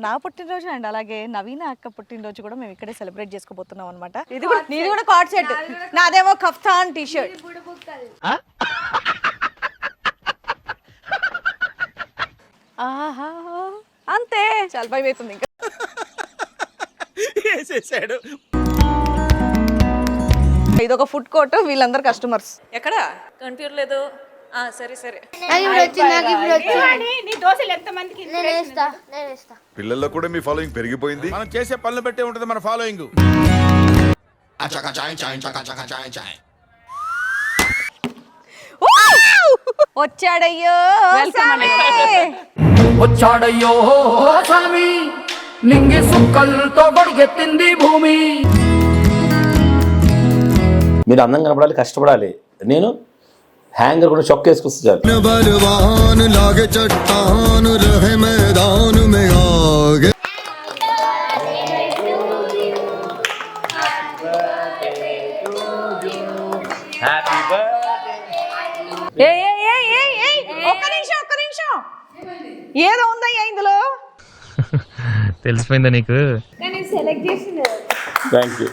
నా పుట్టినరోజు అండ్ అలాగే నవీన అక్క పుట్టినరోజు కూడా మేము ఇక్కడే సెలబ్రేట్ చేసుకోబోతున్నాం అనమాట. నీది కూడా కార్డ్ సెట్, నాదేమో కఫ్తాన్ టీ షర్ట్. ఆహా అంతే, చాలా భయం అవుతుంది ఇంకా. ఇదొక ఫుడ్ కోర్ట్, వీళ్ళందరూ కస్టమర్స్. ఎక్కడ కనిపించలేదు. సరే సరే, పిల్లల్లో కూడా మీ ఫాలోయింగ్ పెరిగిపోయింది. మనం చేసే పనులు బట్టే ఉంటుంది మన ఫాలోయింగ్. వచ్చాడయ్యో వచ్చాడయ్యో స్వామి, నింగి సుక్కలతో గొడిగెత్తింది భూమి. మీరు అందంగా కనపడాలి, కష్టపడాలి. నేను హ్యాంగర్ కూడా చొక్క వేసుకొస్తాను. ఒక్క నిమిషం, ఏదో ఉందయ్యా ఇందులో. తెలిసిపోయిందా నీకు? Thank you.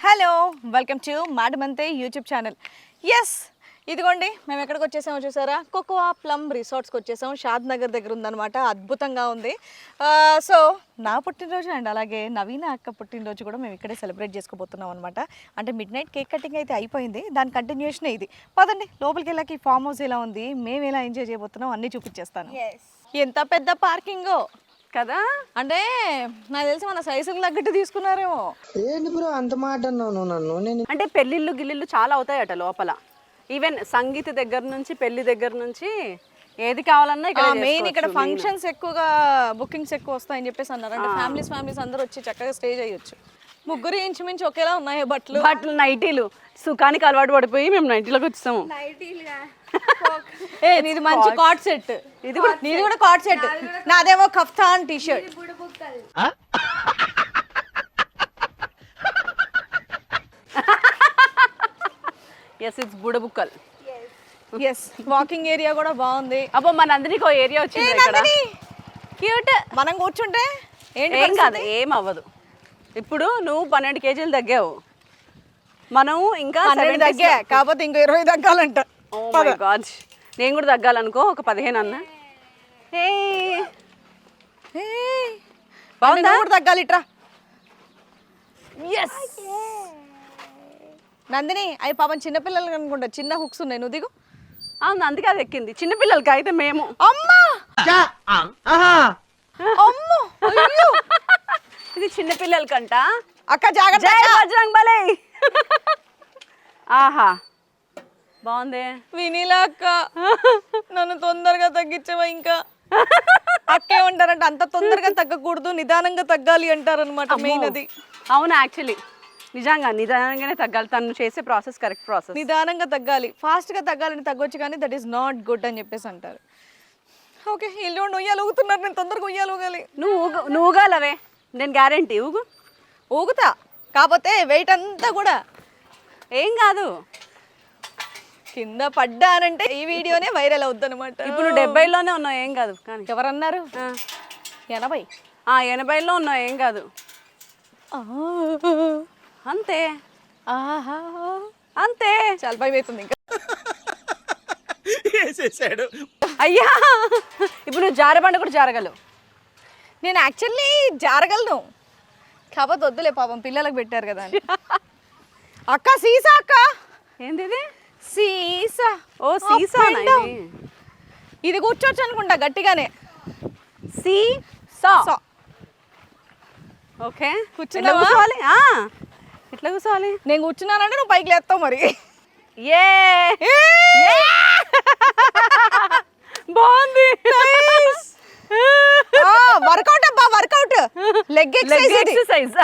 Hello, welcome to మాడమంతే యూట్యూబ్ ఛానల్. ఎస్, ఇదిగోండి మేము ఎక్కడికి వచ్చేసామో చూసారా, కోకోవా ప్లమ్ రిసార్ట్స్కి వచ్చేసాం. షాద్ నగర్ దగ్గర ఉందన్నమాట. అద్భుతంగా ఉంది. సో నా పుట్టినరోజు అండ్ అలాగే నవీన అక్క పుట్టినరోజు కూడా మేము ఇక్కడే సెలబ్రేట్ చేసుకోబోతున్నాం అనమాట. అంటే మిడ్ నైట్ కేక్ కటింగ్ అయితే అయిపోయింది, దాని కంటిన్యూషన్ ఇది. పదండి లోపలికి వెళ్ళాక ఈ ఫామ్ హౌస్ ఎలా ఉంది, మేము ఎలా ఎంజాయ్ చేయబోతున్నాం అన్నీ చూపించేస్తాను. ఎంత పెద్ద పార్కింగో కదా, అంటే నాకు తెలిసి మన సైజులకు తగ్గట్టు తీసుకున్నారేమో. ఏంటి బ్రో అంత మాట అన్నావు నన్ను? అంటే పెళ్ళిళ్ళు గిల్లిళ్ళు చాలా అవుతాయట లోపల. ఈవెన్ సంగీత దగ్గర నుంచి పెళ్లి దగ్గర నుంచి ఏది కావాలన్నా ఇక్కడ మెయిన్ ఇక్కడ ఫంక్షన్స్ ఎక్కువగా బుకింగ్స్ ఎక్కువ వస్తాయని చెప్పేసి అన్నారు. అంటే ఫ్యామిలీస్ అందరూ వచ్చి చక్కగా స్టే చేయొచ్చు. ముగ్గురు ఇంచుమించు ఒకేలా ఉన్నాయి బట్టలు నైటీలు. సుఖానికి అలవాటు పడిపోయి మేము నైటీలోకి వచ్చాము. నీది మంచి కార్డ్ సెట్, నీది కూడా కార్డ్ సెట్, నాదేమో kaftan T-shirt. Yes, it's బుడబుక్కల్. ఎస్, వాకింగ్ ఏరియా కూడా బాగుంది. అబ్బో మన అందరికి ఒక ఏరియా వచ్చింది ఇక్కడ. క్యూట్. మనం కూర్చుంటే ఏం కాదు, ఏం అవ్వదు. ఇప్పుడు నువ్వు 12 కేజీలు తగ్గావు, మనం ఇంకా 12 తగ్గా, కాకపోతే ఇంకో 20 తగ్గాలంట. ఓ మై గాడ్, నేను కూడా తగ్గాలనుకో, ఒక 15 అన్న. బాగుందా? తగ్గాలి ఇట్రా. ఎస్ నందిని, అవి పాపం చిన్నపిల్లలు అనుకుంటా, చిన్న హుక్స్ ఉన్నాయి, నువ్వు దిగు. అవును, అందుకే అది ఎక్కింది. చిన్నపిల్లలకి అయితే మేము అమ్మా అమ్మో అయ్యో, ఇది చిన్నపిల్లలకంట. అక్క జాగ్రత్త, బజరంగ్ బలే. ఆహా, బాగుంది. వినీలా అక్క, నన్ను తొందరగా తగ్గించవా? ఇంకా అక్క ఏమంటారంటే అంత తొందరగా తగ్గకూడదు, నిదానంగా తగ్గాలి అంటారనమాట. మెయిన్ అది. అవును, యాక్చువల్లీ నిదానంగానే తగ్గాలి. తను చేసే ప్రాసెస్ కరెక్ట్ ప్రాసెస్. నిదానంగా తగ్గాలి, ఫాస్ట్గా తగ్గాలని తగ్గొచ్చు, కానీ దట్ ఈస్ నాట్ గుడ్ అని చెప్పేసి అంటారు. ఓకే, వీళ్ళు ఉయ్యాలు ఊగుతున్నారు, నేను తొందరగా ఉయ్యాలు ఊగాలి. నువ్వు ఊగాలవే, నేను గ్యారంటీ. ఊగుతా, కాకపోతే వెయిట్ అంతా కూడా ఏం కాదు. కింద పడ్డానంటే ఈ వీడియోనే వైరల్ అవుద్ది అనమాట. ఇప్పుడు 70లోనే ఉన్నావు, ఏం కాదు. కానీ ఎవరన్నారు? 80. 80లో ఉన్నావు, ఏం కాదు. అంతే, ఆహా అంతే, చాలా భయం అవుతుంది ఇంకా. అయ్యా, ఇప్పుడు నువ్వు జారబండ కూడా జారగలవు. నేను యాక్చువల్లీ జారగలను, కాకపోతే వద్దులే, పాపం పిల్లలకు పెట్టారు కదా అని. అక్క సీసా, అక్క ఏంది ఇది? సీసా. ఓ సీసా, ఇది కూర్చోవచ్చు అనుకుంటా గట్టిగానే. సీసా. ఓకే, కూర్చోవాలి. ఎట్లా కూర్చోవాలి? నేను కూర్చున్నానంటే నువ్వు పైకి లేస్తావు మరి. బాగుంది, వర్కౌట్ అబ్బా, వర్కౌట్. Leg exercise.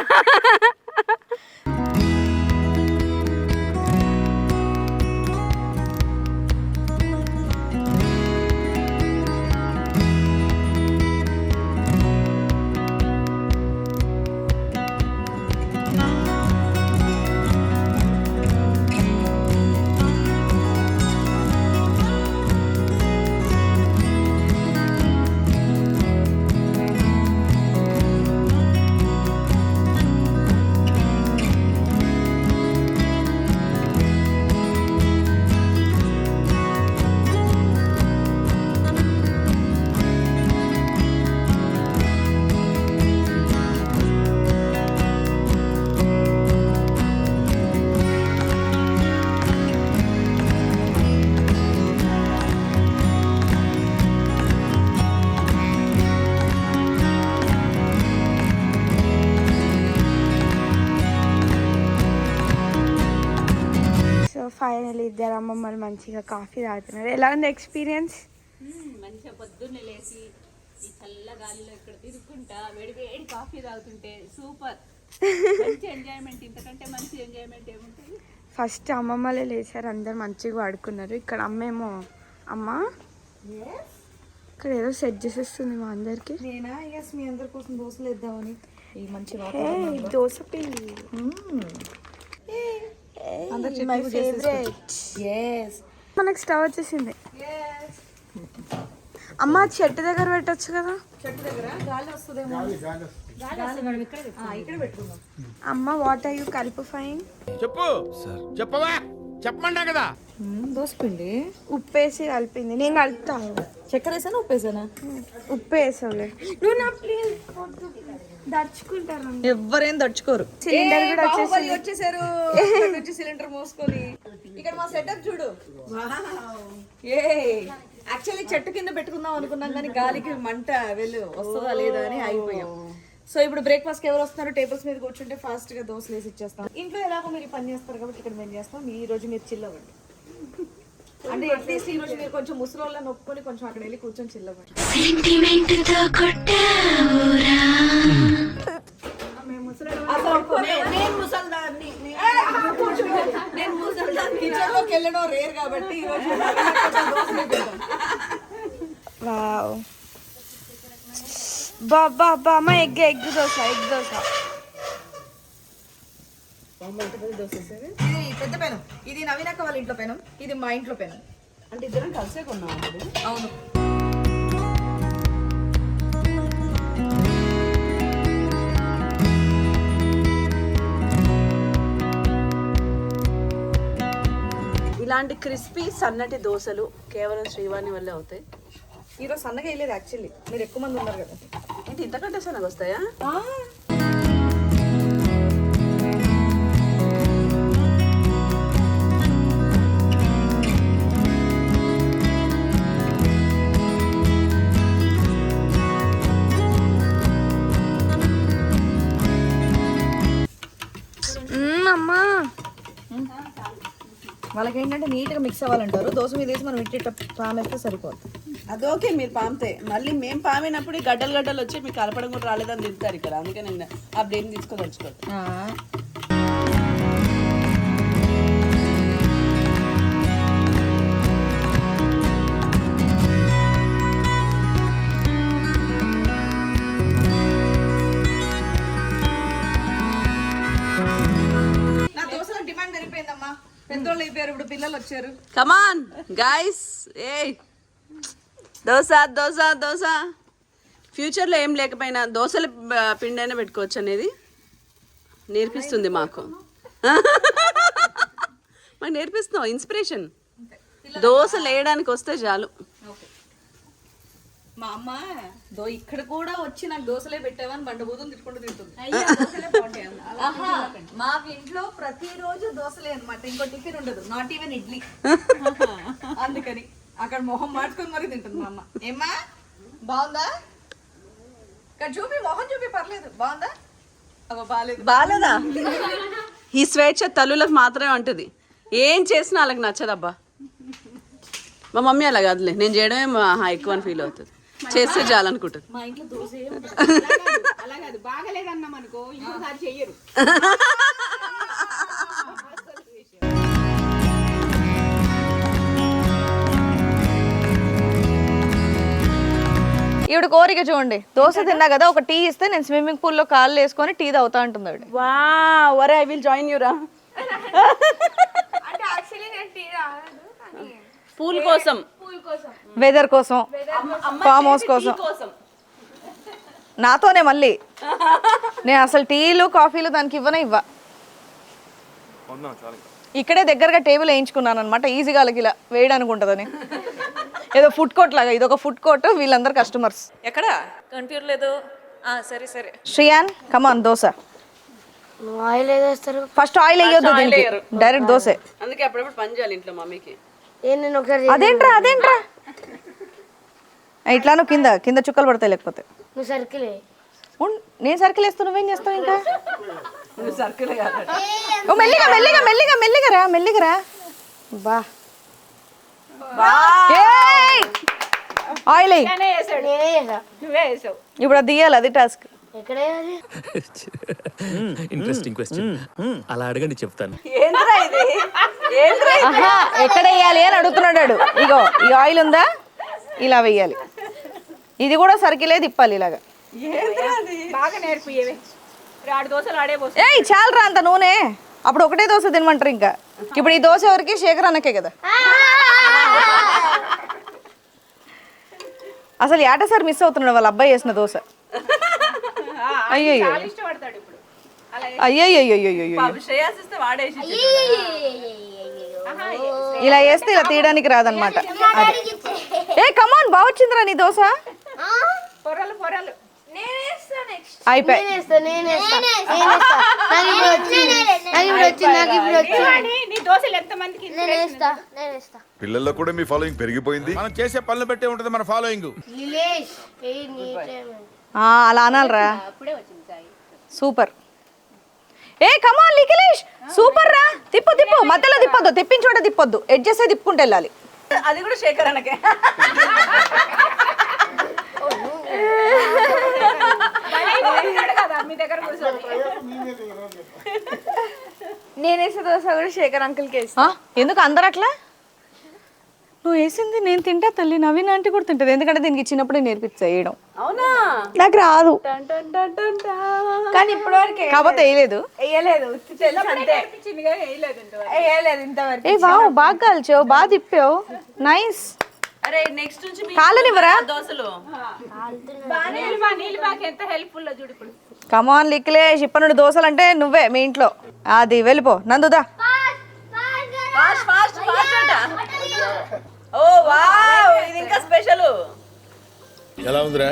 ఇద్దరు అమ్మమ్మలు మంచిగా కాఫీ తాగుతున్నారు. ఎలా ఉంది ఎక్స్పీరియన్స్? మంచిగా పొద్దున్నే లేచి ఈ చల్ల గాలిలో ఇక్కడ తిరుగుకుంటా వేడి వేడి కాఫీ తాగుతుంటే సూపర్. మంచి ఎంజాయ్మెంట్, ఇంతకంటే మంచి ఎంజాయ్మెంట్ ఏముంటుంది? ఫస్ట్ అమ్మమ్మలే లేచారు, అందరు మంచిగా పడుకున్నారు. ఇక్కడ అమ్మేమో అమ్మ ఇక్కడ ఏదో సెట్ చేసేస్తుంది మా అందరికి. నేనా ఎస్ మీ అందరి కోసం దోశలు వేద్దామని ఈ మంచి దోశ పిండి మై ఫేవరెట్. మనకు స్టవ్ వచ్చేసింది. అమ్మ చెట్టు దగ్గర పెట్టొచ్చు కదా. చెట్టు దగ్గర గాలి వస్తుందేమో. ఇక్కడ పెట్టుకుందాం. అమ్మ వాట్ ఆర్ యూ కలిపిఫైయింగ్? చెప్పు చెప్పవా, చెప్పమంటా కదా. దోశ పిండి ఉప్పేసి కలిపింది. నేను కలుపుతాను. చక్కెర వేసానా ఉప్పు వేసానా? ఉప్పు వేసావులే. నువ్వు నా ప్లీజ్ దడుచుకుంటారు. ఎవరేం దడుచుకోరు. సిలిండర్ కూడా వచ్చేసారు. సిలిండర్ మోసుకొని ఇక్కడ మా సెటప్ చూడు. ఏ యాక్చువల్లీ చెట్టు కింద పెట్టుకుందాం అనుకున్నాం కానీ గాలికి మంట వస్తుందా లేదా అని ఆగిపోయాం. సో ఇప్పుడు బ్రేక్ఫాస్ట్ ఎవరు వస్తున్నారు? టేబుల్స్ మీద కూర్చుంటే ఫాస్ట్ గా దోశలు వేసి ఇచ్చేస్తాం. ఇంట్లో ఎలాగో మీరు పని చేస్తారు కాబట్టి ఇక్కడ మేము చేస్తాం. ఈ రోజు మీరు చిల్ అవ్వండి. అంటే అట్లీస్ట్ ఈ రోజు మీరు కొంచెం ముసలోళ్ళ నొప్పుకొని కొంచెం అక్కడ వెళ్ళి కూర్చొని చిల్ అవ్వండి. కిచెన్ లోకి వెళ్ళడం రేర్ కాబట్టి ఈ రోజు వావ్ బాబా అమ్మ ఎగ్ దోశ. ఇది పెద్ద పెనం. ఇది నవీనక్క వాళ్ళ ఇంట్లో పెనం, ఇది మా ఇంట్లో పెనం. అంటే ఇద్దరం కలిసే కొన్నాం. అవును. ఇలాంటి క్రిస్పీ సన్నటి దోశలు కేవలం శ్రీవాణి వల్లే అవుతాయి. ఈరోజు సన్నగా వేయలేదు యాక్చువల్లీ, మీరు ఎక్కువ మంది ఉన్నారు కదా. ఏంటి ఇంతకంటే సన్నగా వస్తాయా? అమ్మా వాళ్ళకి ఏంటంటే నీట్గా మిక్స్ అవ్వాలంటారు. దోశ మీద వేసి మనం ఇట్టేటప్పుడు పామేస్తే సరిపోతుంది. అదోకే మీరు పామితే, మళ్ళీ మేము పామినప్పుడు ఈ గడ్డలు వచ్చి మీకు కలపడం కూడా రాలేదని తింటారు ఇక్కడ. అందుకే నేను ఆ బ్లేమ్ తీసుకోదలుచుకోవాలి. నా దోశల డిమాండ్ పెరిగిపోయిందమ్మా. పెద్దోళ్ళు అయిపోయారు, ఇప్పుడు పిల్లలు వచ్చారు. కమాన్ గైస్, ఏ దోశ దోశ దోశ. ఫ్యూచర్లో ఏం లేకపోయినా దోశల పిండి అయినా పెట్టుకోవచ్చు అనేది నేర్పిస్తుంది మాకు. మాకు నేర్పిస్తున్నావు ఇన్స్పిరేషన్. దోశలు వేయడానికి వస్తే చాలు. మా అమ్మ ఇక్కడ కూడా వచ్చి నాకు దోశలే పెట్టావని బండ బూతులు తిట్టుకుంటూ తింటుంది. మా ఇంట్లో ప్రతిరోజు దోశలే అనమాట, ఇంకో టిఫిన్ ఉండదు, నాట్ ఈవెన్ ఇడ్లీ. అందుకని అక్కడ మొహం మార్చుకొని మరి తింటుంది మా అమ్మ. ఏమ్మా బాగుందా? ఇక్కడ చూపి, మొహం చూపి, పర్లేదు. బాగుందా? అవ్వ బాగాలేదు. బాలేదా? ఈ స్వేచ్ఛ తల్లులకు మాత్రమే ఉంటుంది. ఏం చేసినా వాళ్ళకి నచ్చదబ్బా. మా మమ్మీ అలా కాదులే, నేను చేయడమే ఎక్కువ అని ఫీల్ అవుతుంది. చేస్తే చాలనుకుంటుంది. మా ఇంట్లో దోశ అలా కాదు, బాగలేదన్నాం అనుకో ఇంకోసారి చెయ్యరు. ఈవిడ కోరిక చూడండి, దోశ తిన్నా కదా ఒక టీ ఇస్తే నేను స్విమ్మింగ్ పూల్ లో కాళ్ళు వేసుకొని టీ తాగుతా ఉంటుంది ఆవిడ. వావ్, వరే ఐ విల్ జాయిన్ యూ రా. పూల్ కోసం, వెదర్ కోసం, ఫామ్ హౌస్ కోసం, నాతోనే మళ్ళీ. నేను అసలు టీలు కాఫీలు దానికి ఇవ్వ. ఇక్కడే దగ్గరగా టేబుల్ వేయించుకున్నాను అనమాట, ఈజీగా వాళ్ళకి ఇలా వేయడానికి ఉంటుందని. ఏదో ఫుడ్ కోర్ట్ లాగా, ఇది ఒక ఫుడ్ కోర్ట్, వీళ్ళందరూ కస్టమర్స్. ఎక్కడ కనిపించలేదు. సరే సరే శ్రియాన్ కమాన్ దోశ. ఆయిల్ వేస్తారు ఫస్ట్ ఆయిల్ వేయొద్దు దీనికి, డైరెక్ట్ దోశ. అందుకే అప్పుడప్పుడు పని చేయాలి ఇంట్లో మమ్మీకి. నేను ఒకసారి అదేంట్రా ఇట్లాను కింద కింద చుక్కలు పడతాయి. లేకపోతే నువ్వు సర్కిల్ నేను సర్కిల్ వేస్తాను, నువ్వేం చేస్తావు? ఇంకా నువ్వు సర్కిల్ కాదు. మెల్లిగా మెల్లిగా మెల్లిగా మెల్లిగా రా. బా ఆయిల్ నువ్వే వేసావు. ఇప్పుడు అది తీయాలి, అది టాస్క్. ఇంట్రెస్టింగ్ క్వశ్చన్ అలా అడగండి చెప్తాను. ఏంద్రా ఇది? ఏంద్రా ఇది? ఆహా, ఎక్కడ వేయాలి అని అడుగుతున్నాడు. ఇగో ఈ ఆయిల్ ఉందా, ఇలా వేయాలి. ఇది కూడా సర్కిలే తిప్పాలి ఇలాగా. బాగా నేర్పియేవే. 6 దోశలు ఆడే పోసి. ఏయ్ చాలరా అంత నూనె, అప్పుడు ఒకటే దోశ తినమంటారు. ఇంకా ఇప్పుడు ఈ దోశ ఎవరికి? శేఖర్ అన్నకే కదా. అసలు ఏట సార్ మిస్ అవుతున్నాడు వాళ్ళ అబ్బాయి వేసిన దోశ. అయ్యయ్యో ఇష్టపడతాడు ఇప్పుడు. అయ్యయ్యో పాపం శ్రేయాస్ ఇస్తే వాడేసి ఇలా వేస్తే ఇలా తీయడానికి రాదనమాట. అది ఏ కమాన్, బాగా వచ్చిందిరా నీ దోశ. పొరలు పొరలు. అయిపోయి నీ దోశలు ఎంత మందికి పిల్లల్లో కూడా మీ ఫాలోయింగ్ పెరిగిపోయింది. మనం చేసే పనులు బట్టే ఉంటుంది మన ఫాలోయింగ్. అలా అనాలరా. సూపర్. ఏ కమాన్ నిఖిలేష్, సూపర్ రా. తిప్పు తిప్పు, మధ్యలో తిప్పొద్దు, తిప్పించోట తిప్పొద్దు, ఎడ్జెస్ తిప్పుకుంటూ వెళ్ళాలి. అది కూడా శేఖర్ అన్నకే. కదా మీ దగ్గర కూర్చొని. నేనేసే దోశ కూడా శేఖర్ అంకుల్కి వేస్తా. ఎందుకు అందరు అట్లా? నువ్వు వేసింది నేను తింటా తల్లి, నవీన్ ఆంటీ కూడా తింటది. ఎందుకంటే దీనికి చిన్నప్పుడే నేర్పిస్తా వేయడం. అవునా? నాకు రాదు కానీ ఇప్పటి వరకు కాకపోతే వేయలేదు. వేయలేదు, చిన్నగా వేయలేదు ఇంతవరకు. వేయలేదు ఇంతవరకు. ఏ వావ్, బాగా కాల్చావు, బాగా తిప్పావు, నైస్. అరే నెక్స్ట్ నుంచి మీ కాలనివ్వరా? దోశలు నీళ్ళు మాకు ఎంత హెల్ప్ఫుల్ చూడు ఇప్పుడు. కమాన్ లిక్లేష్, ఇప్పటి నుండి దోశలు అంటే నువ్వే మీ ఇంట్లో. అది వెళ్ళిపో నందుదా. ఫాస్ట్ ఫాస్ట్ ఫాస్ట్ అట. ఓ వావ్, ఇది ఇంకా స్పెషల్. ఎలా ఉందిరా?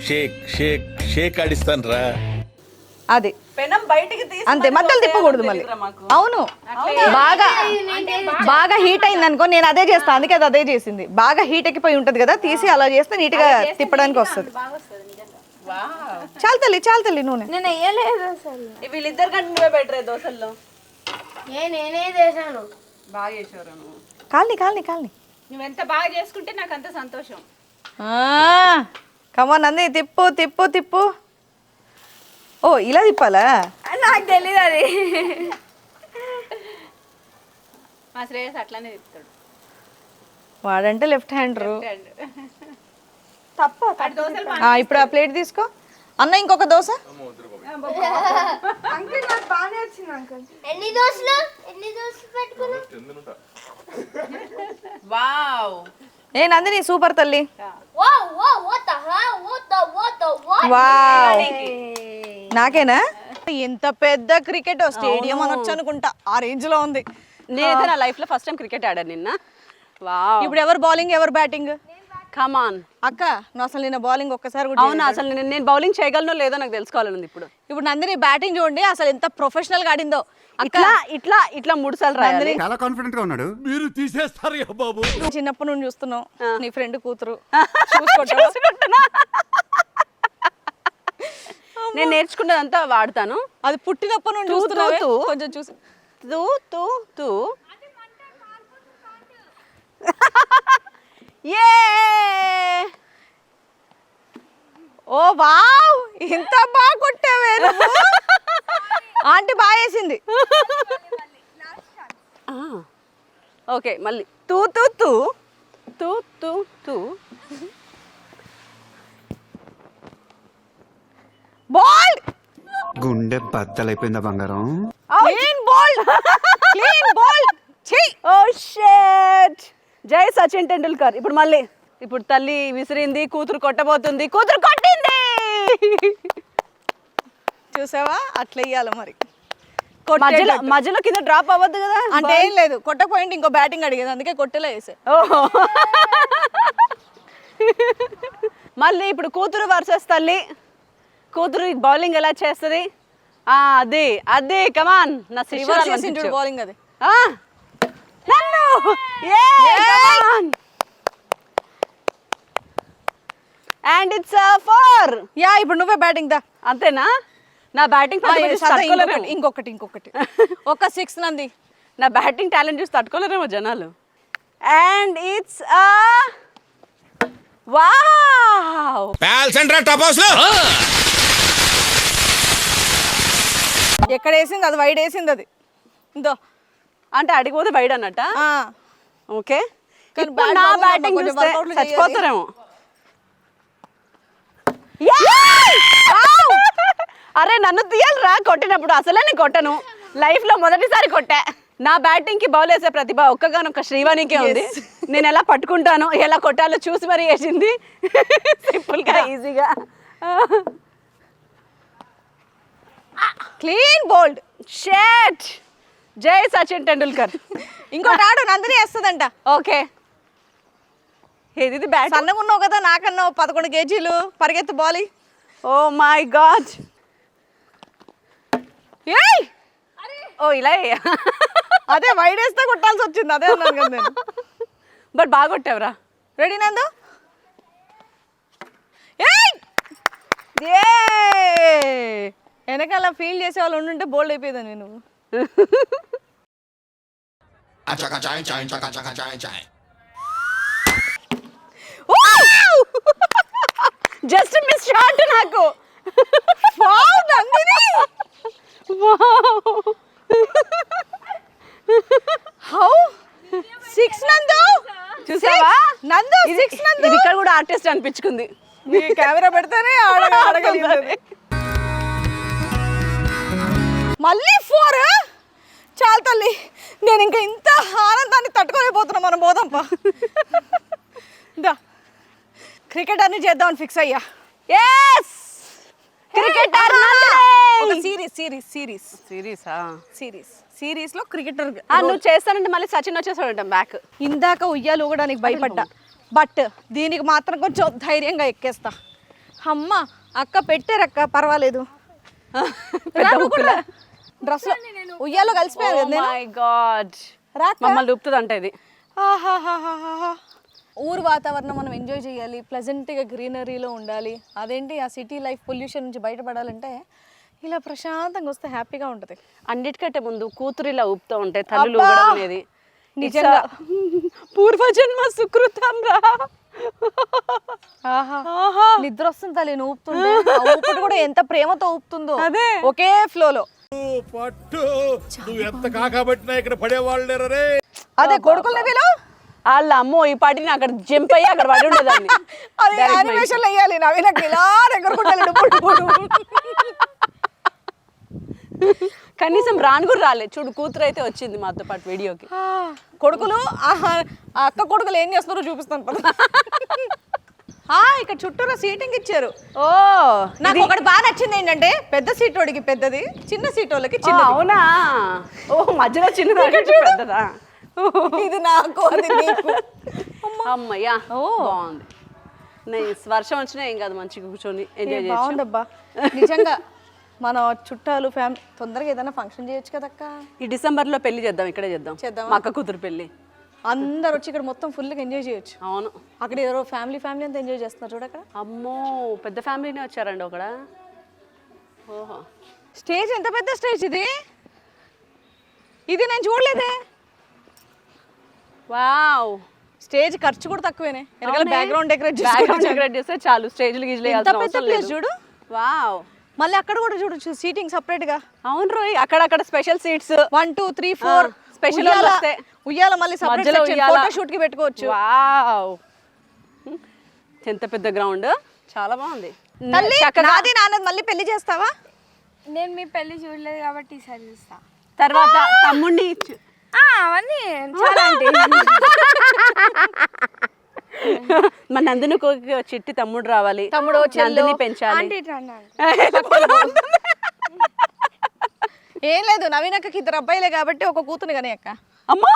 షేక్ షేక్ షేక్ ఆడిస్తాను రా. అది పెనం బయటికి తీసి అంతే, మధ్యలో తిప్పకూడదు మళ్ళీ. అవును, బాగా హీట్ అయింది అనుకో, నేను అదే చేస్తాను. అందుకే అది అదే చేసింది. బాగా హీట్ ఎక్కిపోయి ఉంటది కదా, తీసి అలా చేస్తే నీట్ గా తిప్పడానికి వస్తుంది. చాలు తల్లి నూనె. నేను వేయలేదు అసలు. వీళ్ళిద్దరు కంటే నువ్వే బెటర్ దోశల్లో. నేనే చేశాను. బాగా చేసేవారు నువ్వు. కాల్ని నువ్వు ఎంత బాగా చేసుకుంటే నాకు అంత సంతోషం. కమాన్ అంది, తిప్పు తిప్పు తిప్పు. ఓ ఇలా తిప్పాలా? నాకు తెలియదు అది. మా శ్రేయస్ అట్లానే తిప్పుతాడు. వాడంటే లెఫ్ట్ హ్యాండరు. తప్ప ఇప్పుడు ఆ ప్లేట్ తీసుకో అన్న, ఇంకొక దోశ. అంకుల్ నాకు బాగానే వచ్చింది అంకుల్. ఎన్ని దోశలు పెట్టుకున్నా? వావ్, ఏ నందిని సూపర్ తల్లి. వావ్ నాకేనా? ఎంత పెద్ద క్రికెట్ స్టేడియం అనొచ్చు అనుకుంటా, ఆ రేంజ్ లో ఉంది. నేనైతే నా లైఫ్ లో ఫస్ట్ టైం క్రికెట్ ఆడాను నిన్న. వావ్. ఇప్పుడు ఎవరు బౌలింగ్ ఎవరు బ్యాటింగ్? కమాన్ అక్క, నువ్వు అసలు నిన్న బౌలింగ్ ఒక్కసారి కూడా అవునా? అసలు నేను బౌలింగ్ చేయగలనో లేదో నాకు తెలుసుకోవాలని ఇప్పుడు. ఇప్పుడు నందిని బ్యాటింగ్ చూడండి, అసలు ఎంత ప్రొఫెషనల్ గా ఆడిందో. ఇట్లా ఇట్లా ఇట్లా 3 సార్లు రాయాలి. చాలా కాన్ఫిడెంట్ గా ఉన్నాడు. మీరు తీసేస్తారు బాబు. నువ్వు చిన్నప్పటి నుండి చూస్తున్నావు, నీ ఫ్రెండ్ కూతురు చూసుకుంటున్నా. నేను నేర్చుకున్నదంతా వాడతాను. అది పుట్టినప్పటి నుండి చూస్తున్నావే, కొంచెం చూసి. తూ తూ తూ. ఏ ఓ వావ్, ఇంత బాగా కొట్టావే నువ్వు. ఆంటీ బాగా వేసింది. ఓకే, మళ్ళీ తూ తూ తూ తూ తూ తూ. బాల్ గుండె బద్దలైపోయిందా బంగారం? Clean ball, clean ball. Oh shit, జై సచిన్ టెండూల్కర్. ఇప్పుడు మళ్ళీ, ఇప్పుడు తల్లి విసిరింది, కూతురు కొట్టబోతుంది, కూతురు కొట్టింది. చూసావా, అట్లా ఇయ్యాలి మరి. మధ్యలో కింద డ్రాప్ అవ్వద్దు కదా. అంటే ఏం లేదు, కొట్టకపోయింటే ఇంకో బ్యాటింగ్ అడిగేది, అందుకే కొట్టేలా వేసా. ఓహో. మళ్ళీ ఇప్పుడు కూతురు వర్సెస్ తల్లి. కూతురు బౌలింగ్ ఎలా చేస్తుంది? అది అది కమాన్. నా శిష్యురాలు బౌలింగ్ అది. నన్ను అండ్ ఇట్స్ 4. యా, ఇప్పుడు నువ్వే బ్యాటింగ్ దా. అంతేనా? నా బ్యాటింగ్ ఇంకొకటి ఒక 6 నంది. నా బ్యాటింగ్ టాలెంట్ చూసి తట్టుకోలేరేమో జనాలు. అండ్ ఇట్స్ వావ్ ఎక్కడ వేసింది అది వైడ్ వేసింది అది ఇందో అంటే అడిగిపోతే బయట అన్నట్ట. ఓకే కానీ ఇప్పుడు bat నా బాగుందమ్మా, బ్యాటింగ్ కొంచెం చూస్తే workout లు చేయాలి. చచ్చిపోతారేమో. అరే నన్ను తీయాలిరా కొట్టినప్పుడు. అసలే నేను కొట్టను, లైఫ్ లో మొదటిసారి కొట్టా. నా బ్యాటింగ్ కి బౌల్ వేసే ప్రతిభ ఒక్కగానొక్క శ్రీవాణికే ఉంది. నేను ఎలా పట్టుకుంటాను ఎలా కొట్టాలో చూసి మరీ వేసింది. సింపుల్ గా ఈజీగా. Clean bold. షేట్ జై సచిన్ టెండూల్కర్. ఇంకోటి ఆడు నందిని వేస్తుందంట. ఓకే ఇది బ్యాట్. సన్నగా ఉన్నావు కదా నాకన్నా 11 kgs పరిగెత్తు బాలి. Oh my god. ఓ ఇలా అదే వైడ్ వేస్తే కొట్టాల్సి వచ్చింది. అదే అన్నాను కదా నేను. బట్ బాగా కొట్టావురా. రెడీ నందు? వెనకాల ఫీల్ చేసే వాళ్ళు ఉండుంటే బోల్డ్ అయిపోయేదాన్ని నువ్వు. జస్ట్ మిస్ షాట్ నాకు. వావ్ నందిని. హౌ 6 నందు చూసావా? నందు 6 నందు. ఇది ఇక్కడ కూడా ఆర్టిస్ట్ అనిపించుకుంది. నీ కెమెరా పెడితేనే ఆడగలిగింది. మళ్ళీ 4. చాలు తల్లి, నేను ఇంకా ఇంత ఆనందాన్ని తట్టుకోలేకపోతున్నా. మనం పోదాంపా. క్రికెటర్ని చేద్దామని ఫిక్స్ అయ్యా. Yes cricketer. ఒక సిరీస్ లో క్రికెటర్. నువ్వు చేస్తానంటే మళ్ళీ సచిన్ వచ్చేసాడు ఉంటాం బ్యాక్. ఇందాక ఉయ్యాలు ఊగడానికి భయపడ్డా, బట్ దీనికి మాత్రం కొంచెం ధైర్యంగా ఎక్కేస్తా. అమ్మ అక్క పెట్టారక్క పర్వాలేదు. డ్రెస్ ఉయ్యాలో కలిసిపోయారు కదా. మై గాడ్ మమ్మల్ని ఊపుతుంది అంటే ఇది. ఊరు వాతావరణం మనం ఎంజాయ్ చేయాలి, ప్లెజెంట్గా గ్రీనరీలో ఉండాలి. అదేంటి ఆ సిటీ లైఫ్ పొల్యూషన్ నుంచి బయటపడాలంటే ఇలా ప్రశాంతంగా వస్తే హ్యాపీగా ఉంటుంది. అన్నిటికంటే ముందు కూతురు ఇలా ఊపుతూ ఉంటే తల్లులు ఊగడం అనేది నిజంగా పూర్వజన్మ సుకృతం రా. నిద్ర వస్తుంది తల్లి నువ్వు ఊపుతుంటే. ఆ ఊపిరి కూడా ఎంత ప్రేమతో ఊపుతుందో. అదే ఒకే ఫ్లోలో. పట్టు నువ్వు ఎంత కాకబట్టినా ఇక్కడ పడేవాళ్ళు రే. అదే కొడుకులు వీళ్ళు. వాళ్ళ అమ్మో ఈ పాటిని అక్కడ జంప్ అయ్యి అక్కడ పడి ఉండేదాన్ని. అది యానిమేషన్ వేయాలి. నవీనకి ఇలా ఎగురుకుంటాడు. కనీసం రాను కూడా రాలేదు. చూడు కూతురు అయితే వచ్చింది మాతో పాటు వీడియోకి. కొడుకులు ఆ అక్క కొడుకులు ఏం చేస్తున్నారో చూపిస్తాను. ఇక్కడ చుట్టూరా సీటింగ్ ఇచ్చారు. ఓ నాకు ఒకటి బాగా నచ్చింది ఏంటంటే పెద్ద సీట్ వాడికి పెద్దది, చిన్న సీట్ వాళ్ళకి చిన్న. అవునా? ఓ మధ్యలో చిన్న పెద్దదా? ఇది నాకు అది నీకు. అమ్మయ్యా బాగుంది. నైస్. వర్షం వచ్చినా ఏం కాదు, మంచిగా కూర్చొని ఎంజాయ్ చేయొచ్చు. బాగుందబ్బా నిజంగా. మన చుట్టాలు ఫ్యామిలీ తొందరగా ఏదైనా ఫంక్షన్ చేయొచ్చు కదక్క. ఈ డిసెంబర్లో పెళ్లి చేద్దాం, ఇక్కడే చేద్దాం. మా అక్క కూతురు పెళ్లి. అందరు వచ్చి ఇక్కడ మొత్తం ఫుల్గా ఎంజాయ్ చేయొచ్చు. అవును. అక్కడ ఎవరో ఫ్యామిలీ అంతా ఎంజాయ్ చేస్తున్నారు చూడక్కడ. అమ్మో పెద్ద ఫ్యామిలీనే వచ్చారండి అక్కడ. ఓహో స్టేజ్ ఎంత పెద్ద స్టేజ్ ఇది. ఇది నేను చూడలేదే. వావ్. స్టేజ్ ఖర్చు కూడా తక్కువేనే. బ్యాక్గ్రౌండ్ డెకరేట్ చేస్తే చాలు. స్టేజ్లు గీజ్లే చూడు. వావ్. మళ్ళీ అక్కడ కూడా చూడొచ్చు సీటింగ్ సపరేట్ గా. అవును రోయ్, అక్కడ స్పెషల్ సీట్స్ 1 2 3 4 స్పెషల్ ఉయ్యాల మళ్ళీ సపరేట్ ఫోటో షూట్ కి పెట్టుకోవచ్చు. వావ్ ఎంత పెద్ద గ్రౌండ్, చాలా బాగుంది. నాది నాన్నది మళ్ళీ పెళ్లి చేస్తావా? నేను మీ పెళ్లి చూడలేదు కాబట్టి ఈసారి చూస్తా. తర్వాత తమ్ముడిని అవన్నీ చాలా మన నందిని చిట్టి తమ్ముడు రావాలి. తమ్ముడు నందిని పెంచాలి. ఏం లేదు నవీనక్కకి 2 అబ్బాయిలే కాబట్టి ఒక కూతురు కానీ అక్క. అమ్మా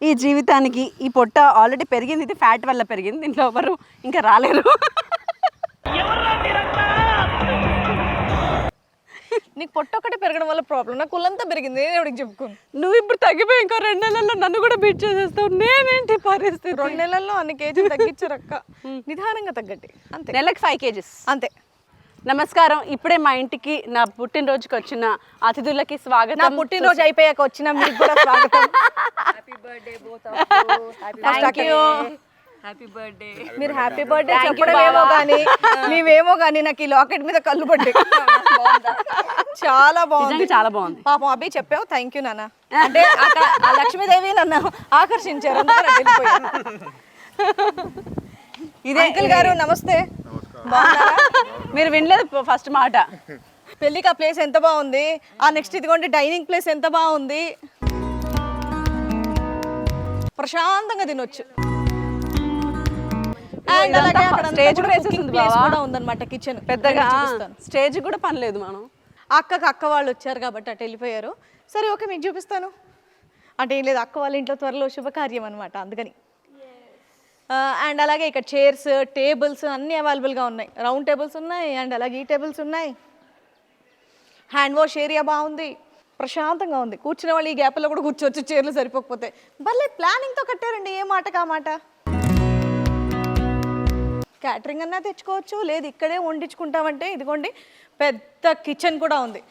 ఈ జీవితానికి ఈ పొట్ట ఆల్రెడీ పెరిగింది. ఇది ఫ్యాట్ వల్ల పెరిగింది. దీంట్లో ఎవరు ఇంకా రాలేరు. నీకు పొట్ట ఒకటి పెరగడం వల్ల ప్రాబ్లం, నాకు కుళ్ళంతా పెరిగింది. నేను ఎవరికి చెప్పుకోను. నువ్వు ఇప్పుడు తగ్గిపోయి ఇంకో 2 నెలల్లో నన్ను కూడా బీట్ చేసేస్తావు. నేనేంటి పరిస్థితి? 2 నెలల్లో అన్ని కేజీలు తగ్గించారు అక్క. నిదానంగా తగ్గట్టి అంతే. నెలకి 5 kgs అంతే. నమస్కారం. ఇప్పుడే మా ఇంటికి నా పుట్టినరోజుకి వచ్చిన అతిథులకి నా స్వాగతం. పుట్టినరోజు అయిపోయాక వచ్చిన మీకు కూడా స్వాగతం. Thank you. మీరు హ్యాపీ బర్త్డే చెప్పడమేమో కానీ మేమేమో కానీ నాకు ఈ లాకెట్ మీద కళ్ళు పడ్డాయి. చాలా బాగుంది, నిజంగా చాలా బాగుంది. పాపం అభి చెప్పావు, థ్యాంక్ యూ నాన్న. అంటే ఆ లక్ష్మీదేవి నన్ను ఆకర్షించారు, అందుకే నాకు వెళ్ళిపోయాను. ఇదే అంకుల్ గారు నమస్తే, బాగున్నారా? మీరు వినలేదు ఫస్ట్ మాట. పెళ్ళికి ఆ ప్లేస్ ఎంత బాగుంది, ఆ నెక్స్ట్ ఇదిగోండి డైనింగ్ ప్లేస్ ఎంత బాగుంది, ప్రశాంతంగా తినొచ్చు. అండ్ అలాగే అక్కడ స్టేజ్ కూడా వేసేసింది బావా. కూడా ఉందన్నమాట, కిచెన్ పెద్దగా స్టేజ్ కూడా పని లేదు. మనం అక్క వాళ్ళు వచ్చారు కాబట్టి అటు వెళ్ళిపోయారు. సరే ఓకే, మీకు చూపిస్తాను. అంటే ఏం లేదు, అక్క వాళ్ళ ఇంట్లో త్వరలో శుభకార్యం అనమాట, అందుకని. అండ్ అలాగే ఇక్కడ చైర్స్, టేబుల్స్ అన్నీ అవైలబుల్గా ఉన్నాయి. రౌండ్ టేబుల్స్ ఉన్నాయి, అండ్ అలాగే ఈ టేబుల్స్ ఉన్నాయి. హ్యాండ్ వాష్ ఏరియా బాగుంది, ప్రశాంతంగా ఉంది. కూర్చునే వాళ్ళు ఈ గ్యాప్లో కూడా కూర్చోవచ్చు, చైర్లు సరిపోకపోతే. భలే ప్లానింగ్తో కట్టారండి, ఏ మాట కా మాట. క్యాటరింగ్ అన్నా తెచ్చుకోవచ్చు, లేదు ఇక్కడే వండించుకుంటామంటే ఇదిగోండి పెద్ద కిచెన్ కూడా ఉంది.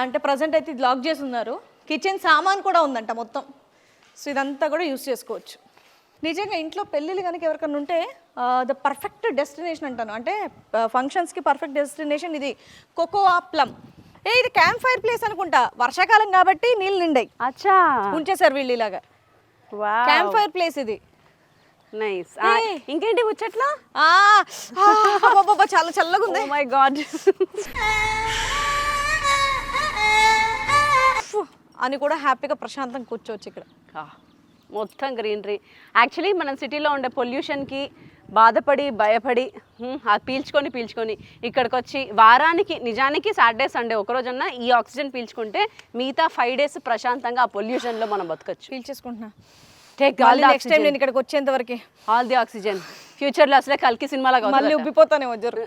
అంటే ప్రజెంట్ అయితే ఇది లాక్ చేసి ఉన్నారు. కిచెన్ సామాన్ కూడా ఉందంట మొత్తం. సో ఇదంతా కూడా యూస్ చేసుకోవచ్చు. నిజంగా ఇంట్లో పెళ్ళిళ్ళు కనుక ఎవరికన్నా ఉంటే ద పర్ఫెక్ట్ డెస్టినేషన్ అంటాను. అంటే ఫంక్షన్స్కి పర్ఫెక్ట్ డెస్టినేషన్ ఇది కోకోవా ప్లమ్. ఇది క్యాంప్ ఫైర్ ప్లేస్ అనుకుంటా, వర్షాకాలం కాబట్టి నీళ్ళు నిండాయి. అచ్చా, ఉంచేసారు వీళ్ళు ఇలాగా. క్యాంప్ ఫైర్ ప్లేస్ ఇది. నైస్. ఇంకేంటి ముచ్చట్లా? చాలా చల్లగా ఉంది. ఓ మై గాడ్ అని కూడా హ్యాపీగా ప్రశాంతంగా కూర్చోవచ్చు ఇక్కడ. మొత్తం గ్రీనరీ. యాక్చువల్లీ మనం సిటీలో ఉండే పొల్యూషన్కి బాధపడి భయపడి అది పీల్చుకొని ఇక్కడికి వచ్చి వారానికి, నిజానికి సాటర్డే సండే ఒకరోజన్నా ఈ ఆక్సిజన్ పీల్చుకుంటే మిగతా 5 days ప్రశాంతంగా ఆ పొల్యూషన్లో మనం బతకచ్చు. పీల్చేసుకుంటున్నా. Take all the next time నేను ఇక్కడికి వచ్చేంత వరకే ఆల్ ది ఆక్సిజన్. ఫ్యూచర్లో అసలే కల్కి సినిమాలాగా మళ్ళీ ఉబ్బిపోతానే వజ్జరు.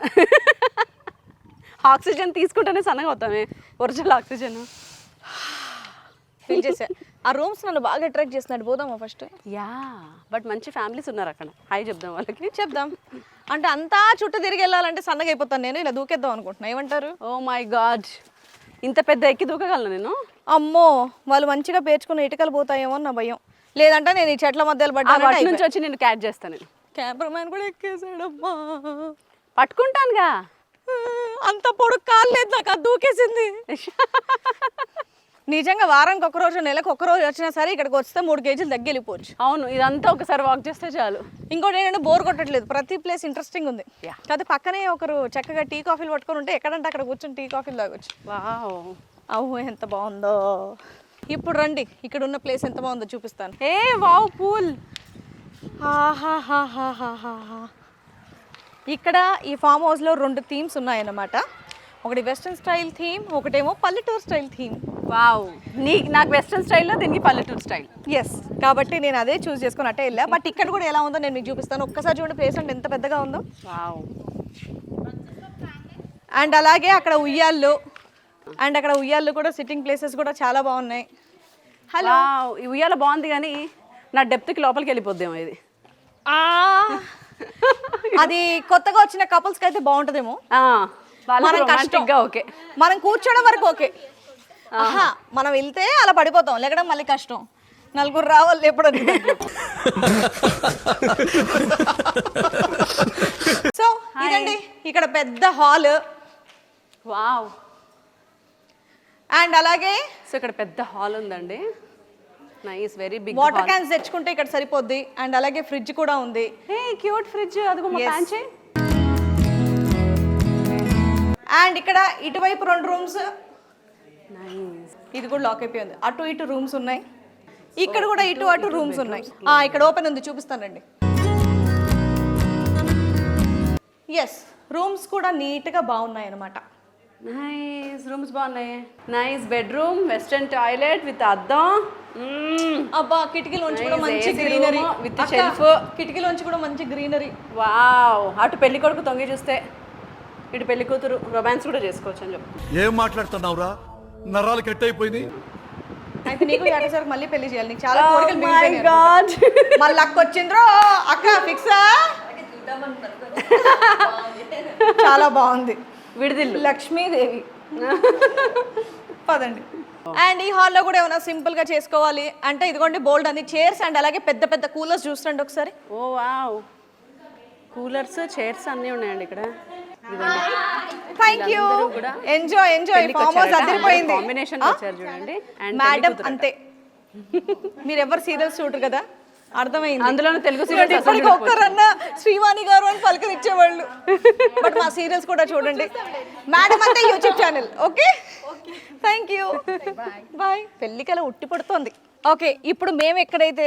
ఆక్సిజన్ తీసుకుంటేనే సన్నగా అవుతామే, ఒరిజినల్ ఆక్సిజన్. ఫీల్ చేసా. ఆ రూమ్స్ నన్ను బాగా అట్రాక్ట్ చేస్తున్నాడు. పోదామా ఫస్ట్? యా, బట్ మంచి ఫ్యామిలీస్ ఉన్నారు అక్కడ. హాయ్ చెప్దాం వాళ్ళకి. చెప్దాం. అంటే అంతా చుట్టూ తిరిగి వెళ్ళాలంటే సన్నగా అయిపోతాను నేను. ఇలా దూకేద్దాం అనుకుంటున్నా, ఏమంటారు? ఓ మై గాడ్, ఇంత పెద్ద ఎక్కి దూకగలను నేను? అమ్మో, వాళ్ళు మంచిగా పేర్చుకున్న ఇటుకలు పోతాయేమో నా భయం. లేదంటే నేను ఈ చెట్ల మధ్యలో వాటి నుంచి వచ్చి నేను క్యాచ్ చేస్తాను. నేను కెమెరామ్యాన్ కూడా ఎక్కేసాడమ్మా. పట్టుకుంటానుగా. అంత పొడుగు కాలు లేదు నాకు, అది దూకేసింది. నిజంగా వారానికి ఒక రోజు, నెలకు ఒక రోజు వచ్చినా సరే ఇక్కడికి వస్తే 3 kgs తగ్గి వెళ్ళిపోవచ్చు. అవును, ఇదంతా ఒకసారి వాక్ చేస్తే చాలు. ఇంకోటి ఏంటంటే బోర్ కొట్టట్లేదు, ప్రతి ప్లేస్ ఇంట్రెస్టింగ్ ఉంది. కాదు పక్కనే ఒకరు చక్కగా టీ కాఫీలు పట్టుకొని ఉంటే ఎక్కడంటే అక్కడ కూర్చొని టీ కాఫీలు తాగొచ్చు. వావ్, అవు ఎంత బాగుందో. ఇప్పుడు రండి, ఇక్కడ ఉన్న ప్లేస్ ఎంత బాగుందో చూపిస్తాను. ఏ వావ్, పూల్. ఇక్కడ ఈ ఫామ్ హౌస్లో 2 థీమ్స్ ఉన్నాయన్నమాట. ఒకటి వెస్ట్రన్ స్టైల్ థీమ్, ఒకటేమో పల్లెటూరు స్టైల్ థీమ్. వావ్, నాకు వెస్ట్రన్ స్టైల్లో, దీనికి పల్లెటూరు స్టైల్. ఎస్, కాబట్టి నేను అదే చూస్ చేసుకుని అట్టే వెళ్ళా. బట్ ఇక్కడ కూడా ఎలా ఉందో నేను మీకు చూపిస్తాను. ఒక్కసారి చూడండి ప్లేస్ అంటే ఎంత పెద్దగా ఉందో. వావ్. అండ్ అలాగే అక్కడ ఉయ్యాళ్ళు, అండ్ అక్కడ ఉయ్యాళ్ళు కూడా సిట్టింగ్ ప్లేసెస్ కూడా చాలా బాగున్నాయి. హలో, ఈ ఉయ్యాల బాగుంది కానీ నా డెప్త్కి లోపలికి వెళ్ళిపోద్దేమో ఇది. అది కొత్తగా వచ్చిన కపుల్స్కి అయితే బాగుంటుందేమో. మనం కష్టంగా ఓకే, మనం కూర్చోడం వరకు ఓకే. మనం వెళ్తే అలా పడిపోతాం, లేకడం మళ్ళీ కష్టం. 4 రావాలి ఎప్పుడు. సో ఇదండి ఇక్కడ పెద్ద హాల్. వావ్. అండ్ అలాగే సో ఇక్కడ పెద్ద హాల్ ఉందండి. Nice, very big. Water cans తెచ్చుకుంటే ఇక్కడ సరిపోద్ది. అండ్ అలాగే ఫ్రిడ్జ్ కూడా ఉంది. హే క్యూట్ ఫ్రిడ్జ్, అదిగో మా ప్యాంచే. అండ్ ఇక్కడ ఇటువైపు 2 రూమ్స్. నైస్. ఇది కూడా లాక్ అయిపోయి ఉంది. అటు ఇటు రూమ్స్ ఉన్నాయి. ఇక్కడ కూడా ఇటు అటు రూమ్స్ ఉన్నాయి. ఇక్కడ ఓపెన్ ఉంది, చూపిస్తానండి. ఎస్, రూమ్స్ కూడా నీట్గా బాగున్నాయి అన్నమాట. నైస్, రూమ్స్ బాగున్నాయి. Nice bedroom, western toilet with అద్దం. అబ్బా, కిటికీలోంచి కూడా మంచి గ్రీనరీ విత్ షెల్ఫ్. కిటికీలోంచి కూడా మంచి గ్రీనరీ. వావ్. అటు పెళ్లి కొడుకు తొంగి చూస్తే ఇటు పెళ్లి కూతురు రొమాన్స్ కూడా చేసుకోవచ్చు అని చెప్పి. ఏం మాట్లాడుతున్నావురా, నరాలు కట్ అయిపోయింది. అయితే నీకు ఏటసరికి మళ్ళీ పెళ్లి చేయాలి. నీకు చాలా కోరికలు మిగిలిపోయాయి. మళ్ళీ అక్క వచ్చిండ్రో. అక్క ఫిక్సా? చాలా బాగుంది. విడిదిల్లు లక్ష్మీదేవి. పదండి. అండ్ ఈ హాల్లో కూడా ఏమైనా సింపుల్ గా చేసుకోవాలి అంటే ఇదిగోండి బోల్డ్ అన్ని చైర్స్ అండ్ అలాగే పెద్ద పెద్ద కూలర్స్ చూస్తుండే ఒకసారి. ఓ వావ్, కూలర్స్ చైర్స్ అన్నీ ఉన్నాయండి ఇక్కడ. Thank you. Enjoy enjoy. Farm house అదిరిపోయింది. కాంబినేషన్ వచ్చారు చూడండి. మేడం అంతే, మీరు ఎవరు సీరియల్స్ చూడరు కదా, అర్థమైంది. అందులోనూ తెలుగు ఇప్పటికి ఒక్కరన్నా శ్రీవాణి గారు అని పలకరించేవాళ్ళు, బట్ మా సీరియల్స్ కూడా చూడండి. మేడం అంతే YouTube channel. Okay, thank you, bye. పెళ్ళికల ఉట్టి పడుతోంది. ఓకే, ఇప్పుడు మేము ఎక్కడైతే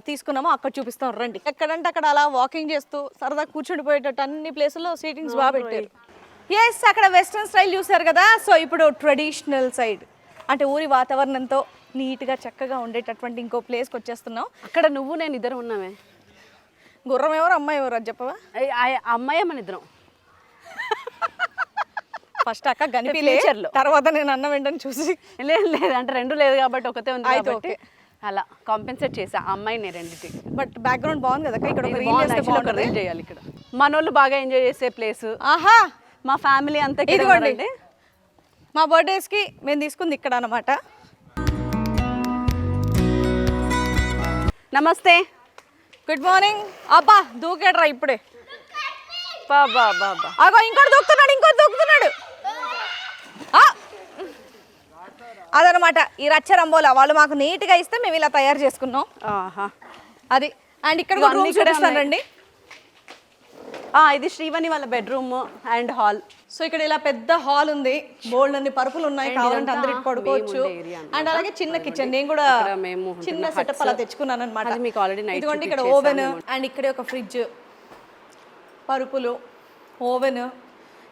తీసుకున్నామో అక్కడ చూపిస్తాం రండి. ఎక్కడంటే అక్కడ అలా వాకింగ్ చేస్తూ సరదా కూర్చుండిపోయేటట్టు అన్ని ప్లేసుల్లో సీటింగ్స్ బాగా పెట్టారు. ఎస్, అక్కడ వెస్ట్రన్ స్టైల్ చూసారు కదా. సో ఇప్పుడు ట్రెడిషనల్ సైడ్ అంటే ఊరి వాతావరణంతో నీట్గా చక్కగా ఉండేటటువంటి ఇంకో ప్లేస్కి వచ్చేస్తున్నాం. అక్కడ నువ్వు నేను ఇద్దరు ఉన్నామే. గుర్రం ఎవరు అమ్మాయి ఎవరు అది చెప్పవా? అమ్మాయి మన ఇద్దరం. ఫస్ట్ అక్క గనిపిలే, తర్వాత నేను అన్న వెంటనే చూసి లేదు లేదు అంటే రెండు లేదు కాబట్టి ఒకతే ఉంది కాబట్టి అలా కాంపెన్సేట్ చేసా అమ్మాయిని రెండింటి. బట్ బ్యాక్గ్రౌండ్ బాగుంది కదా, ఇక్కడ ఒక రీల్ చేయాలి. ఇక్కడ మనోళ్ళు బాగా ఎంజాయ్ చేసే ప్లేస్. ఆహా, మా ఫ్యామిలీ అంతా ఇదిగోండి. మా బర్త్డేస్కి మేము తీసుకుంది ఇక్కడ అన్నమాట. నమస్తే, గుడ్ మార్నింగ్. అబ్బా దూకేడ్రా ఇప్పుడే. బాబా బాబా, అగో ఇంకోటి దూకుతున్నాడు. అదనమాట ఈ రచ్చరంబోలా వాళ్ళు మాకు నీట్గా ఇస్తే మేము ఇలా తయారు చేసుకున్నాం. అది. అండ్ ఇక్కడ చూపిస్తానండి. ఇది శ్రీవాణి వాళ్ళ బెడ్రూమ్ అండ్ హాల్. సో ఇక్కడ ఇలా పెద్ద హాల్ ఉంది, బోల్డ్ అన్ని పరుపులు ఉన్నాయి, కావాలంటే అందరికి పడుకోవచ్చు. అండ్ అలాగే చిన్న కిచెన్, నేను కూడా చిన్న సెటప్ అలా తెచ్చుకున్నాను అనమాట. ఇదిగోండి ఇక్కడ ఓవెన్ అండ్ ఇక్కడే ఒక ఫ్రిడ్జ్, పరుపులు, ఓవెన్.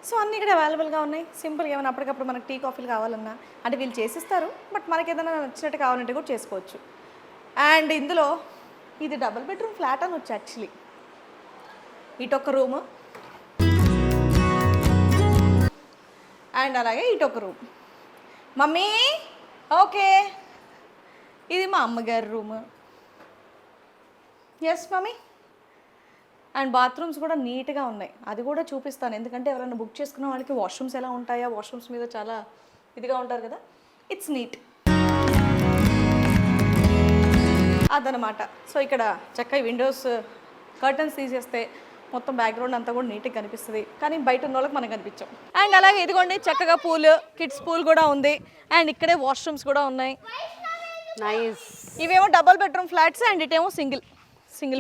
సో అన్నీ ఇక్కడ అవైలబుల్గా ఉన్నాయి. సింపుల్గా ఏమైనా అప్పటికప్పుడు మనకి టీ కాఫీలు కావాలన్నా అంటే వీళ్ళు చేసిస్తారు, బట్ మనకి ఏదైనా నచ్చినట్టు కావాలంటే కూడా చేసుకోవచ్చు. అండ్ ఇందులో ఇది డబుల్ బెడ్రూమ్ ఫ్లాట్ అని వచ్చి యాక్చువల్లీ ఇటొక రూము అండ్ అలాగే ఇటొక రూమ్. మమ్మీ ఓకే, ఇది మా అమ్మగారి room. Yes mummy. And bathrooms కూడా నీట్గా ఉన్నాయి, అది కూడా చూపిస్తాను. ఎందుకంటే ఎవరైనా బుక్ చేసుకున్న వాళ్ళకి వాష్రూమ్స్ ఎలా ఉంటాయా, వాష్రూమ్స్ మీద చాలా ఇదిగా ఉంటారు కదా. ఇట్స్ నీట్ అదనమాట. సో ఇక్కడ చక్కగా విండోస్ కర్టన్స్ తీసేస్తే మొత్తం బ్యాక్గ్రౌండ్ అంతా కూడా నీట్గా కనిపిస్తుంది, కానీ బయట ఉన్న వాళ్ళకి మనకు కనిపించాం. అండ్ అలాగే ఇదిగోండి చక్కగా పూల్, కిడ్స్ పూల్ కూడా ఉంది. అండ్ ఇక్కడే వాష్రూమ్స్ కూడా ఉన్నాయి. నైస్. ఇవేమో డబుల్ బెడ్రూమ్ ఫ్లాట్స్ అండ్ ఇటేమో సింగిల్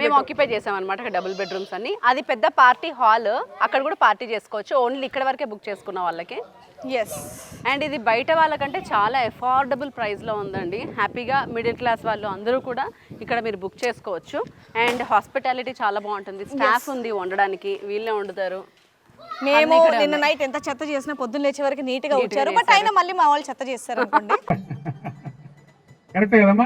మేము ఆక్యుపై చేసాం అనమాట డబుల్ బెడ్రూమ్స్ అన్ని. అది పెద్ద పార్టీ హాల్, అక్కడ కూడా పార్టీ చేసుకోవచ్చు. ఓన్లీ ఇక్కడ వరకే బుక్ చేసుకున్న వాళ్ళకి. ఎస్. అండ్ ఇది బయట వాళ్ళకంటే చాలా అఫోర్డబుల్ ప్రైస్లో ఉందండి. హ్యాపీగా మిడిల్ క్లాస్ వాళ్ళు అందరూ కూడా ఇక్కడ మీరు బుక్ చేసుకోవచ్చు. అండ్ హాస్పిటాలిటీ చాలా బాగుంటుంది, స్టాఫ్ ఉంది వండడానికి, వీళ్ళే వండుతారు. మేము నిన్న నైట్ ఎంత చెత్త చేసినా పొద్దున్న లేచే వరకు నీట్గా వచ్చారు, బట్ అయినా మళ్ళీ మా వాళ్ళు చెత్త చేస్తారు అనుకోండి. కరెక్టే కదమ్మా.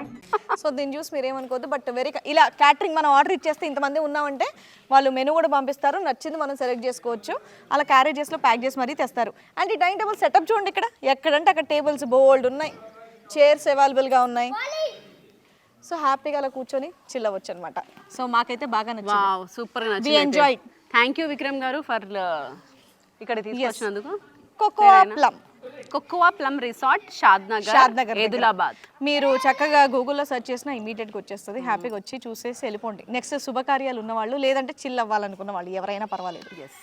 సో దీన్ని చూసి మీరేమనుకోవద్దు. బట్ ఇలా క్యాటరింగ్ మనం ఆర్డర్ ఇచ్చేస్తే ఇంతమంది ఉన్నామంటే వాళ్ళు మెనూ కూడా పంపిస్తారు, నచ్చింది మనం సెలెక్ట్ చేసుకోవచ్చు. అలా క్యారేజెస్లో ప్యాక్ చేసి మరీ తెస్తారు. అండ్ ఈ డైనింగ్ టేబుల్ సెటప్ చూడండి, ఇక్కడ ఎక్కడంటే అక్కడ టేబుల్స్ బోల్డ్ ఉన్నాయి, చైర్స్ అవైలబుల్గా ఉన్నాయి. సో హ్యాపీగా అలా కూర్చొని చిల్ అవ్వచ్చు అనమాట. సో మాకైతే బాగా నచ్చింది, super enjoy. Thank you Vikram గారు ఫర్ ఇక్కడ తీసుకొచ్చినందుకు. కోకోవా ప్లమ్ రిసార్ట్, షాద్ నగర్, ఆదిలాబాద్. మీరు చక్కగా గూగుల్లో సెర్చ్ చేసినా ఇమీడియట్గా వచ్చేస్తుంది. హ్యాపీగా వచ్చి చూసేసి వెళ్ళిపోండి. నెక్స్ట్ శుభకార్యాలు ఉన్నవాళ్ళు, లేదంటే చిల్ అవ్వాలనుకున్న వాళ్ళు ఎవరైనా పర్వాలేదు. ఎస్.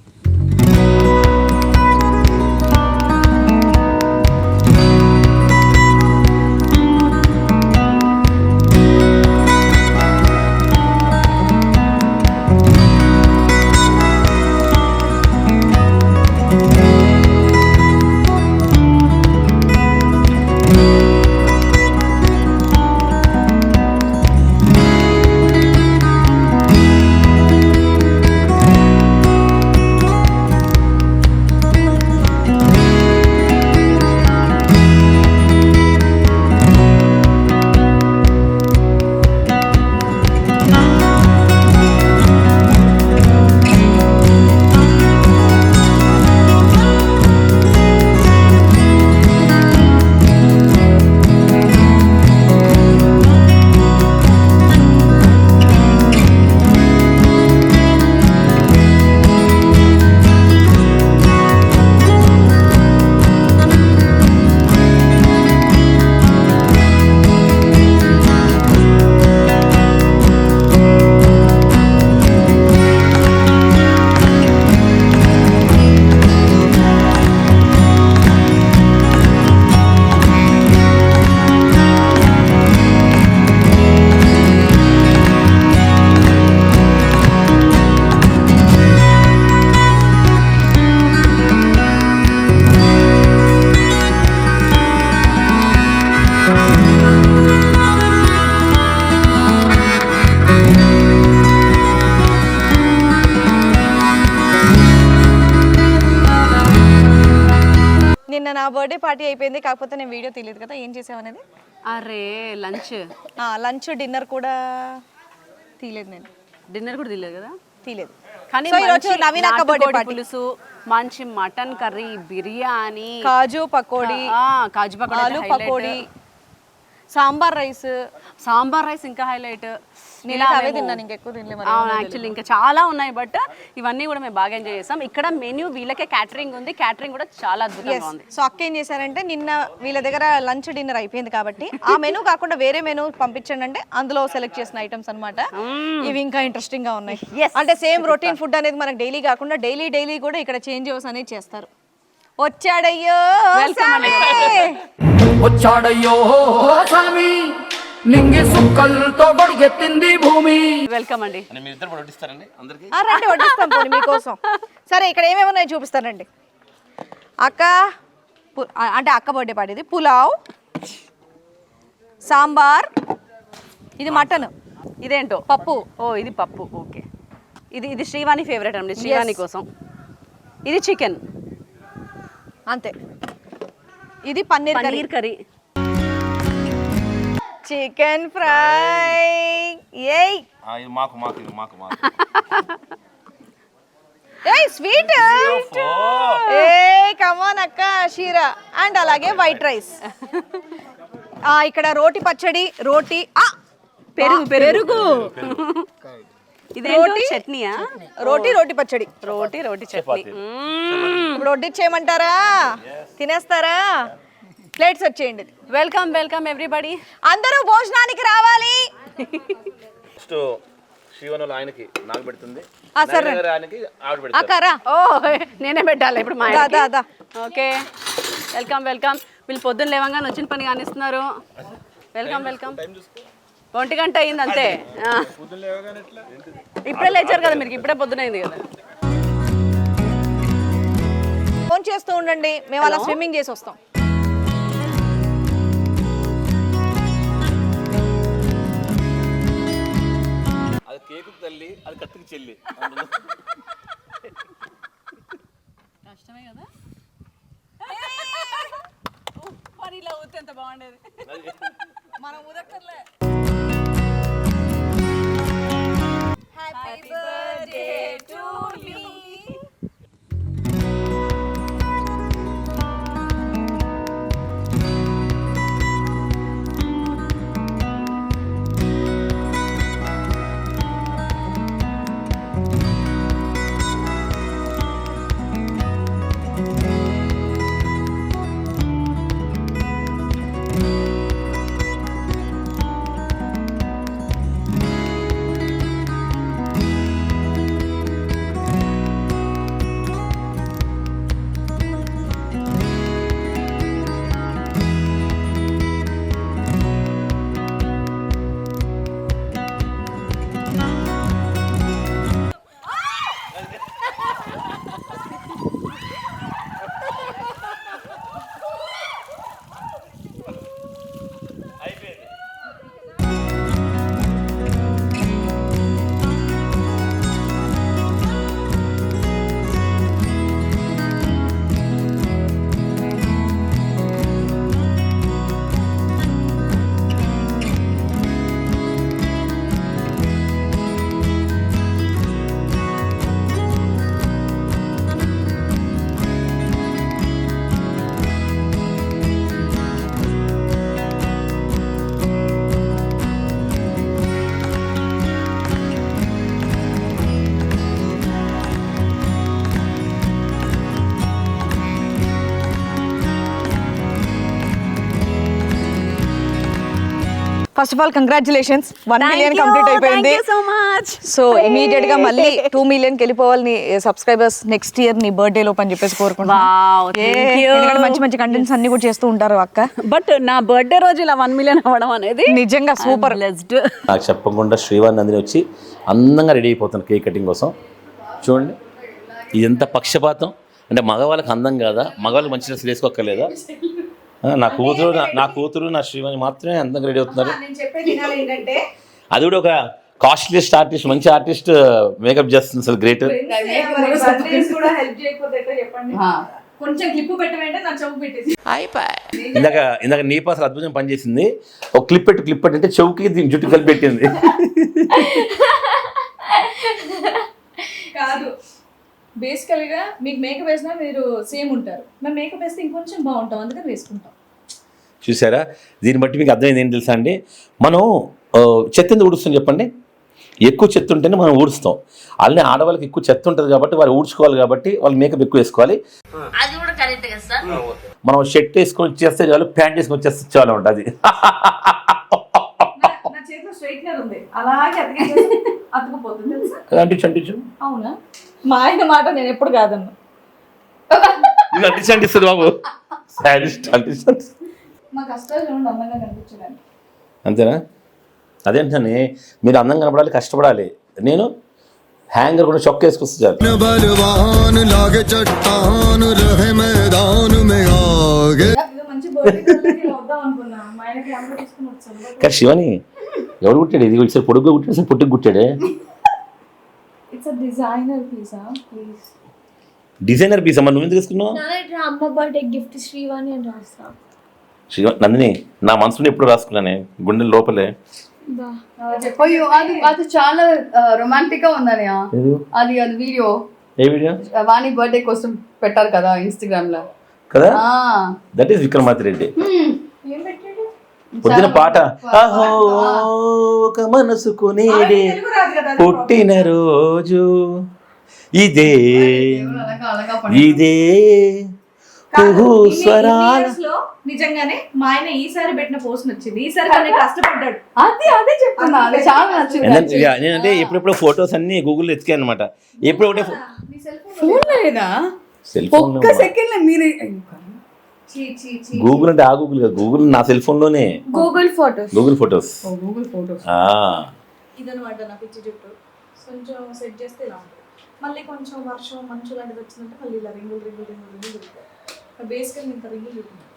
నిన్న నా బర్త్డే పార్టీ అయిపోయింది, కాకపోతే నేను వీడియో తీయలేదు కదా, ఏం చేసావు అనేది. అరే లంచ్ లంచ్ డిన్నర్ కూడా తీయలేదు, నేను డిన్నర్ కూడా తెలియదు కదా. తీయలేదు. కానీ సో ఈరోజు మంచి నవీన్ అక్క బర్త్డే నాటుకోడి పార్టీ, పులుసు, మంచి మటన్ కర్రీ, బిర్యానీ, కాజు పకోడీ, కాజు ఆలు పకోడీ, సాంబార్ రైస్. సాంబార్ రైస్ ఇంకా హైలైట్. నేను అవే తిన్నాను, ఇంకెక్కువ తినలేదు. యాక్చువల్లీ ఇంకా చాలా ఉన్నాయి, బట్ ఇవన్నీ కూడా మేము బాగా ఎంజాయ్ చేస్తాం. ఇక్కడ మెన్యూ వీళ్ళకే క్యాటరింగ్ ఉంది, క్యాటరింగ్ కూడా చాలా అద్భుతంగా ఉంది. సో అక్క ఏం చేశారంటే నిన్న వీళ్ళ దగ్గర లంచ్ డిన్నర్ అయిపోయింది కాబట్టి ఆ మెనూ కాకుండా వేరే మెనూ పంపించండి అంటే అందులో సెలెక్ట్ చేసిన ఐటమ్స్ అన్నమాట. ఇవి ఇంకా ఇంట్రెస్టింగ్ గా ఉన్నాయి. అంటే సేమ్ రొటీన్ ఫుడ్ అనేది మనకు డైలీ కాకుండా డైలీ కూడా ఇక్కడ చేంజెస్ అనేది చేస్తారు. వచ్చాడయ్యో వచ్చాడయ్యో స్వామి నింగి సుక్కలతో గొడిగెత్తింది భూమి. వెల్కమ్ అండి. రండి వడ్డిస్తాం పోనీ మీకోసం. సరే ఇక్కడ ఏమేమి ఉన్నాయో చూపిస్తానండి. అక్క అంటే అక్క బర్త్డే పార్టీ, ఇది పులావ్, సాంబార్, ఇది మటన్, ఇదేంటో పప్పు. ఓ ఇది పప్పు, ఓకే. ఇది శ్రీవాణి ఫేవరెట్ అండి, శ్రీవాణి కోసం. ఇది చికెన్, అంతే. ఇది పన్నీర్ కర్రీ, చికెన్ ఫ్రై. ఏయ్ ఏయ్ స్వీట్, ఏయ్ కమాన్ అక్క, షీరా అండ్ అలాగే వైట్ రైస్. ఇక్కడ రోటి పచ్చడి, రోటీ, పెరుగు, ఇదేంటి చట్నీయా? రోటీ పచ్చడి, రోటీ చట్నీ. ఇప్పుడు వడ్డిచ్చేయమంటారా, తినేస్తారా? ప్లేట్స్ వచ్చేయండి. వెల్కమ్ ఎవ్రీబడి, అందరూ భోజనానికి రావాలి. ఆయనకి నాకు పెడుతుంది, సరే అక్కరా, ఓ నేనే పెట్టాలి ఇప్పుడు మా ఓకే. వెల్కమ్ వీళ్ళు పొద్దున్న లేవంగానే వచ్చిన పని కానిస్తున్నారు. వెల్కమ్ 1 గంట అయింది అంతే. ఇప్పుడే లేచారు కదా మీరు, ఇప్పుడే పొద్దున అయింది కదా. ఫోన్ చేస్తూ ఉండండి, మేము అలా స్విమ్మింగ్ చేసి వస్తాం. అది కేకు తల్లి, అది కత్తికి చెల్లి. కష్టమే కదా, పని ఇలా ఊతే ఎంత బాగుండేది. మనం ఉదక్కర్లే. Happy birthday to you. First of all congratulations, 1 million complete అయిపోయింది. So much. సో ఇమీడియట్ గా మళ్ళీ 2 మిలియన్ వెళ్ళిపోవాలి సబ్స్క్రైబర్స్ నెక్స్ట్ ఇయర్ నీ బర్త్డే లోపు అని చెప్పేసి కోరుకుంటున్నాను. మంచి కంటెంట్స్ అన్ని కూడా చేస్తూ ఉంటారు అక్క. బట్ నా బర్త్డే రోజు ఇలా 1 మిలియన్ అవ్వడం అనేది నిజంగా సూపర్. నాకు చెప్పకుండా శ్రీవాణి నందిని వచ్చి అందంగా రెడీ అయిపోతాను కేక్ కటింగ్ కోసం. చూడండి ఇది ఎంత పక్షపాతం అంటే, మగవాళ్ళకి అందం కాదా, మగవాళ్ళకి మంచి డ్రెస్సులు వేసుకోక్కర్లేదా? నా కూతురు నా శ్రీవాణి మాత్రమే అందంగా రెడీ అవుతున్నారు. అది కూడా ఒక కాస్ట్లీస్ట్ ఆర్టిస్ట్, మంచి ఆర్టిస్ట్ మేకప్ చేస్తుంది, అసలు గ్రేట్. కొంచెం క్లిప్ పెట్టమంటే నా చెవు పెట్టేసి ఇందాక నీ పాసలు అద్భుతం పనిచేసింది. ఒక క్లిప్ పెట్టి అంటే చెవుకి దీని జుట్టు కలిపి పెట్టింది. కాదు, బేసికల్గా మీకు మేకప్ వేసినా మీరు సేమ్ ఉంటారు, మేము మేకప్ వేస్తే ఇంకొంచెం బాగుంటాం, అందుకని వేసుకుంటాం. చూసారా? దీన్ని బట్టి మీకు అర్థమైంది ఏంటి తెలుసా అండి, మనం చెత్త ఎందుకు ఊడుస్తాం చెప్పండి? ఎక్కువ చెత్త ఉంటేనే మనం ఊడుస్తాం. అలానే ఆడవాళ్ళకి ఎక్కువ చెత్త ఉంటుంది కాబట్టి వాళ్ళు ఊడ్చుకోవాలి, కాబట్టి వాళ్ళు మేకప్ ఎక్కువ వేసుకోవాలి. మనం షర్ట్ వేసుకొని వచ్చేస్తే చాలు, ప్యాంట్ వేసుకొని వచ్చేస్తే చాలు ఉంటుంది. నా చేతిలో స్ట్రైట్నర్ ఉంది, అలాగే అతుకుపోతుంది తెలుసా? అంటించు. అవునా? మా ఆయన మాట నేను ఎప్పుడు కాదన్నా. అంటిస్తుంది బాబు. మా కష్టాలు చూడండి అందంగా కనిపించడానికి. అంతేనా? అదేంటని మీరు అందంగా కనపడాలి, కష్టపడాలి. నేను హ్యాంగర్ కూడా చొక్క వేసుకొస్తాను. మంచి బర్త్డే వద్దాం అనుకున్నా, మా ఆయనకి అందరూ తీసుకుని వచ్చాను. కానీ శివని ఎవడు కుట్టాడు? ఇది ఒకసారి పొడుగ్గా కుట్టాడు, సార్ పొట్టుకు కుట్టాడే. It's designer piece, please. Designer piece అమ్మా, నువ్వు ఎందుకు తీసుకున్నావు? అమ్మ బర్త్డే గిఫ్ట్ శ్రీవాణి అని రాస్తా. నందిని, నా మనసులో ఎప్పుడు రాసుకున్నానే, గుండె లోపలే. అది చాలా రొమాంటిక్ గా ఉందని. అది వీడియో, ఏ వీడియో? వాణి బర్త్డే కోసం పెట్టారు కదా ఇన్స్టాగ్రామ్ లో కదా. That is Vikramaditya Reddy. పొద్దున పాట, అహో ఒక మనసుకు నేడే పుట్టిన రోజు ఇదే నిజంగానే మా ఆయన ఈసారి పెట్టిన పోస్ట్ నచ్చింది. ఈసారి కానీ కష్టపడ్డాడు. అదే చెప్తున్నా, అది చాలా నచ్చింది. నేనంటే ఎప్పుడెప్పుడు ఫోటోస్ అన్ని గూగుల్లో ఎత్తికాను అనమాట. ఎప్పుడు ఒకటే ఫోన్ లేదా? ఒక్క సెకండ్ మీరు గూగుల్ అంటే ఆ గూగుల్ కాదు, గూగుల్ నా సెల్ ఫోన్ లోనే గూగుల్ ఫోటోస్. ఇదనమాట నా పిచ్చి జుట్టు. కొంచెం సెట్ చేస్తే ఇలా ఉంటుంది. మళ్ళీ కొంచెం వర్షం మంచు లాంటిది వచ్చిందంటే మళ్ళీ ఇలా రింగులు బేసికల్ ఇంత రింగులు చూపుతున్నాను.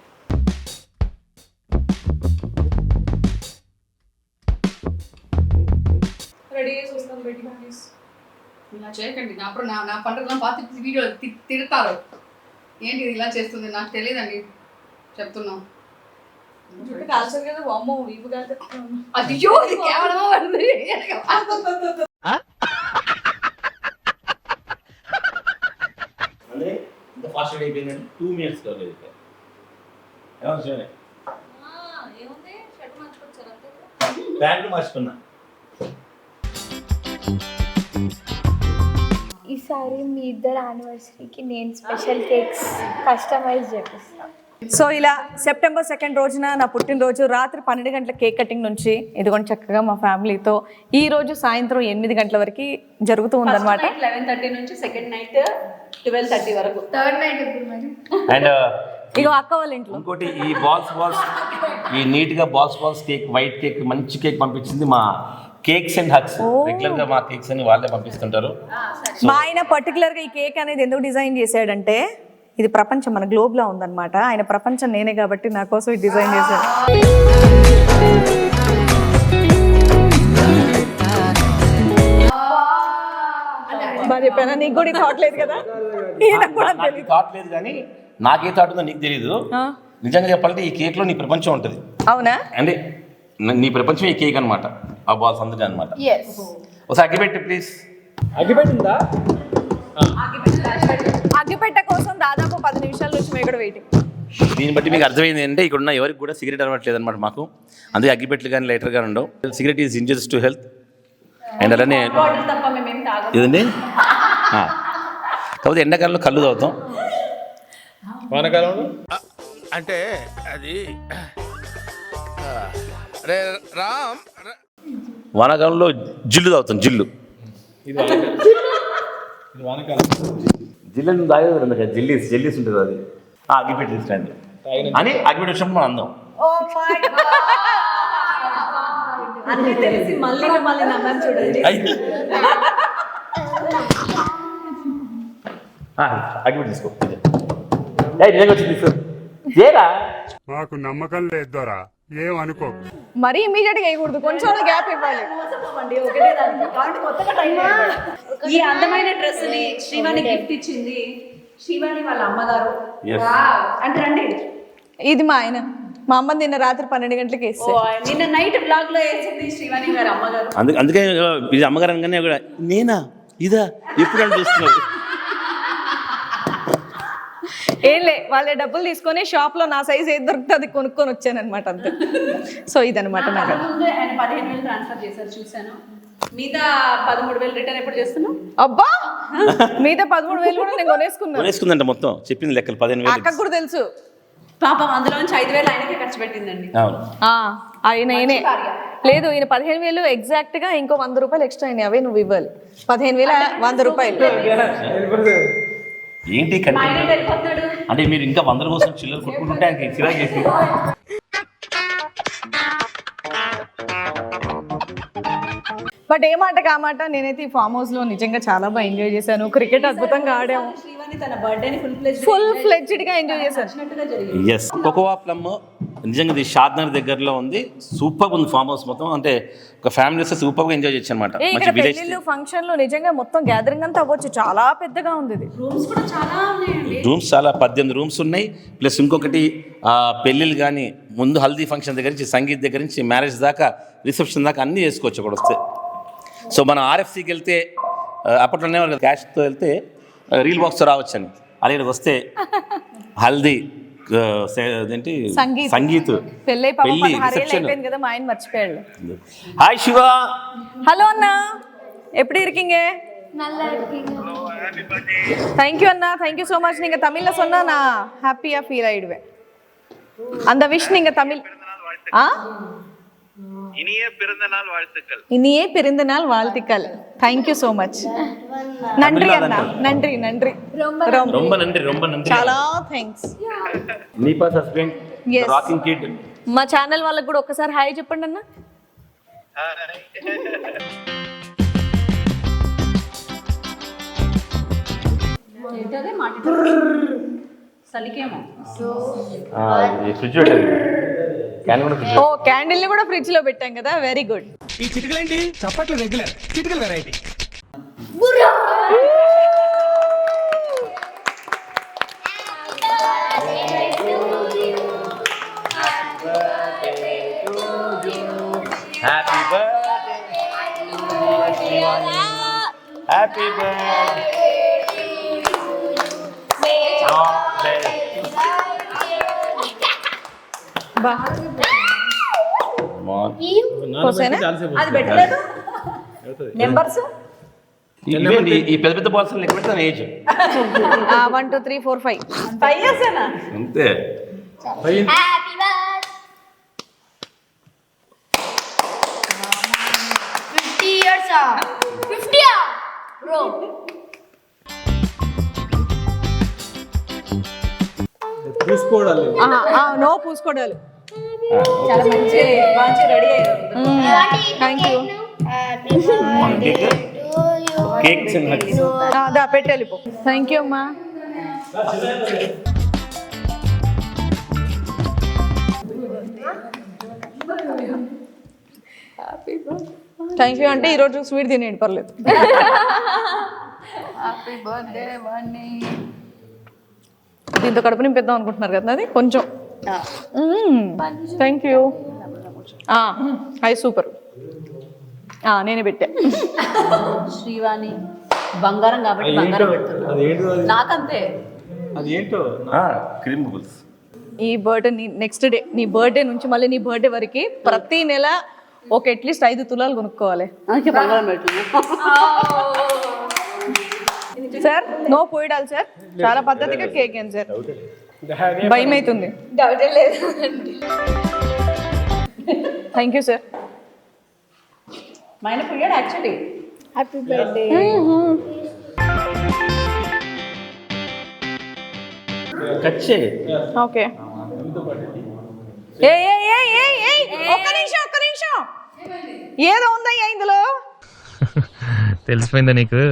రెడీ చేసి వస్తాను బయటికి ప్లీజ్. ఇలా చేయకండి, నా పండుగ పాత వీడియోలు తిడతారు. ఏంటి ఇలా చేస్తుంది? నాకు తెలియదండి, చెప్తున్నాం. జుట్టు కాల్చారు కదా, అమ్మో వీపు కాల్చుతున్నాను. అయ్యో, ఇది కేవలం ఫాస్ట్ అయిపోయిందంటే 2 minutes కాలేదు. ఏముంది, షర్ట్ మార్చుకొచ్చారు అంతే. ప్యాంటు మార్చుకున్నా. ఈసారి మీ ఇద్దరు యానివర్సరీకి నేను స్పెషల్ కేక్స్ కస్టమైజ్ చేపిస్తాను. సో ఇలా సెప్టెంబర్ 2 రోజున నా పుట్టినరోజు రాత్రి 12 గంటల కేక్ కటింగ్ నుంచి ఇదిగోండి చక్కగా మా ఫ్యామిలీతో ఈ రోజు సాయంత్రం 8 గంటల వరకు జరుగుతూ ఉందన్నమాట. 11:30 నుంచి సెకండ్ నైట్ 12:30 వరకు. థర్డ్ నైట్ ఎప్పుడు మరి? అండ్ ఇగో అక్క వాళ్ళ ఇంట్లో ఇంకోటి ఈ బాల్స్ ఈ నీట్ గా బాల్స్ కేక్, వైట్ కేక్, మంచి కేక్ పంపించింది మా కేక్స్ అండ్ హగ్స్. రెగ్యులర్ గా మా కేక్స్ అని వాళ్ళే పంపిస్తుంటారు. మా ఆయన పర్టికులర్ గా ఈ కేక్ అనేది ఎందుకు డిజైన్ చేశాడంటే, ఇది ప్రపంచం మన గ్లోబ్ లో ఉందన్నమాట. ఆయన ప్రపంచం నేనే కాబట్టి నా కోసం ఇది డిజైన్ చేశాడు. బాగా చెప్పానా? నీకు కూడా థాట్ లేదు కదా? థాట్ లేదు కానీ నాకే థాట్ ఉందో నీకు తెలీదు. నిజంగా చెప్పాలంటే ఈ కేక్ లో నీ ప్రపంచం ఉంటుంది. అవునా? అంటే నీ ప్రపంచం ఈ కేక్ అనమాట, ఆ బాల్స్ అందుకే అనమాట. ఒకసారి అగ్గిపెట్టి ప్లీజ్. అగ్గిపెట్టిందా? అగ్గిపెట్ట కోసం దాదాపు 10 నిమిషాల నుంచి మేము ఇక్కడ వెయిటింగ్. దీన్ని బట్టి మీకు అర్థమైంది అంటే ఇక్కడ ఉన్న ఎవరికి కూడా సిగరెట్ అలవాట్లేదు అనమాట మాకు. అందుకే అగ్గిపెట్లు కానీ లైటర్ కానీ ఉండవు. Cigarette is injurious to health. And అలానే ఇదండి, కాకపోతే ఎండాకాలంలో కళ్ళు తాగుతాం. వానకాలంలో అంటే అది వానాకాలంలో జిల్లు తాగుతాం. జిల్లు జిల్లు తాగేది జెల్లీస్ ఉంటుంది. అది అగ్గిపెట్టి తీసుకురండి అని అగ్గిపెట్టి వచ్చినప్పుడు మనం అందం. అగ్గిపెట్టి తీసుకో. తీసుకో. మాకు నమ్మకం లేదు దొరా, ఏమనుకో. మరీ ఇమీడియట్ గా వేయకూడదు, కొంచెం గ్యాప్ ఇవ్వాలి. ఈ అందమైన డ్రెస్ ని శ్రీవాణి గిఫ్ట్ ఇచ్చింది. శివాని వాళ్ళ అమ్మగారు. Yes. అంటే రండి. ఇది మా ఆయన, మా అమ్మ నిన్న రాత్రి 12 గంటలకి వేస్తే నిన్న నైట్ బ్లాగ్ లో వేసింది శ్రీవాణి గారి అమ్మగారు. అందుకే ఇది అమ్మగారు అనగానే కూడా నేనా ఇదా ఎప్పుడు అని చూస్తున్నావు. ఏంలే వాళ్ళ డబ్బులు తీసుకొని షాప్ లో నా సైజ్ ఏది దొరుకుతుంది అది కొనుక్కొని వచ్చాను అనమాట అంతే. సో ఇదనమాట నాకు. ముందు ఆయన 15,000 ట్రాన్స్ఫర్ చేశారు చూసాను. మిగతా 13,000 రిటర్న్ ఎప్పుడు చేస్తున్నావు? అబ్బా మిగతా 13,000 కూడా నేను కొనేసుకున్నాను. కొనేసుకుందంట మొత్తం చెప్పింది లెక్కలు 15,000. అక్కకు కూడా తెలుసు. పాపం అందులో నుంచి 5,000 ఆయనకే ఖర్చు పెట్టిందండి. అవును. ఆయనే లేదు, ఈయన 15,000 ఎగ్జాక్ట్ గా ఇంకో 100 రూపాయలు ఎక్స్ట్రా అయినాయి, అవే నువ్వు ఇవ్వాలి. 15,000 100 రూపాయలు. ఏంటి అంటే మీరు ఇంకా 100 కోసం చిల్లర కొట్టుకుంటుంటే ఆయనకి చిరాకు చేసి. బట్ ఏ మాట కామాట నేనైతే ఈ ఫామ్ హౌస్ లో నిజంగా చాలా బాగా ఎంజాయ్ చేశాను. క్రికెట్ అద్భుతంగా ఆడాము. శ్రీవాణి తన బర్త్డేని ఫుల్ ఫ్లెడ్జ్డ్ గా ఎంజాయ్ చేశాను. ఎస్, కోకోవా ప్లమ్ నిజంగా ఇది షాద్నగర్ దగ్గరలో ఉంది. సూపర్ ఉంది ఫామ్ హౌస్ మొత్తం. అంటే ఒక ఫ్యామిలీస్ సూపర్ గా ఎంజాయ్ చేయొచ్చు అనమాట. ఇక్కడ పెళ్లిళ్ళు ఫంక్షన్లు నిజంగా మొత్తం గ్యాదరింగ్ అంతా అవ్వచ్చు. చాలా పెద్దగా ఉంది ఇది. రూమ్స్ కూడా చాలా ఉన్నాయండి. రూమ్స్ చాలా 18 రూమ్స్ ఉన్నాయి. ప్లస్ ఇంకొకటి పెళ్ళిళ్ళు కానీ ముందు హల్దీ ఫంక్షన్ దగ్గర నుంచి సంగీత్ దగ్గర నుంచి మ్యారేజ్ దాకా రిసెప్షన్ దాకా అన్నీ చేసుకోవచ్చు అక్కడ వస్తే. సో మనం ఆర్ఎఫ్సికి వెళ్తే అప్పట్లోనే క్యాష్తో వెళ్తే రీల్ బాక్స్తో రావచ్చు అని, అలాగే వస్తే హల్దీ ఏంటి సంగీత్ పెళ్ళి రిసెప్షన్. కదా మా ఆయన మర్చిపోయాడు. హాయ్ శివ. హలో అన్నా, ఎప్పుడు இருக்கீங்க? தேங்க்யூ அண்ணா, தேங்க்யூ ஸோ மச். நீங்கள் தமிழில் சொன்னால் நான் ஹாப்பியாக ஃபீல் ஆகிடுவேன். அந்த விஷ் நீங்கள் தமிழ் இனிய பிறந்த நாள் வாழ்த்துக்கள். இனிய பிறந்த நாள் வாழ்த்துக்கள். Thank you so much. நன்றி அண்ணா, நன்றி நன்றி, ரொம்ப நன்றி, ரொம்ப நன்றி. చాలా థ్యాంక్స్. నీపా హస్బెండ్ రాకింగ్ కిడ్. మా ఛానల్ వాళ్ళకి కూడా ఒక్కసారి హాయ్ చెప్పండి అన్న. ఓ క్యాండిల్ ని కూడా ఫ్రిడ్జ్ లో పెట్టాం కదా, వెరీ గుడ్. ఈ చిటికలేంటి చప్పట్లు రెగ్యులర్, చిటికలు variety. Happy birthday, happy birthday. అది పెట్టలేదు నెంబర్స్. ఈ పెద్ద పెద్ద బాల్స్ లెక్క పెడతాను ఏజ్ 1 2 3 4 5 years ఏనా అంతే. నో పూసుకోవడాలు. చాలా మంచి రెడీ అయ్యారు. Thank you. Cakes and hugs. దా పెట్టెళ్ళిపో. థ్యాంక్ యూ అమ్మా. థ్యాంక్ యూ అంటే ఈరోజు స్వీట్ తినేయండి పర్లేదు. దీంతో కడుపు నింపేద్దాం అనుకుంటున్నారు కదా, అది కొంచెం. Thank you. అది సూపర్, నేనే పెట్టా. శ్రీవాణి బంగారం కాబట్టి బంగారం పెడుతున్నా. నాకంతే. Cream bubbles. ఈ బర్త్డే నెక్స్ట్ డే, నీ బర్త్డే నుంచి మళ్ళీ నీ బర్త్డే వరకు ప్రతి నెల ఒక అట్లీస్ట్ 5 తులాలు కొనుక్కోవాలి. బంగారం పెడుతున్నా సార్. నో పోయిడాలి సార్, చాలా పద్ధతిగా కేక్ ఏం సార్, భయం అవుతుంది. Thank you sir. మైన పోయాడు యాక్చువల్లీ. Happy birthday. కచ్చే. ఓకే. ఒక్క నిమిషం, ఏదో ఉందయ్యా ఇందులో. తెలిసిపోయిందా నీకు?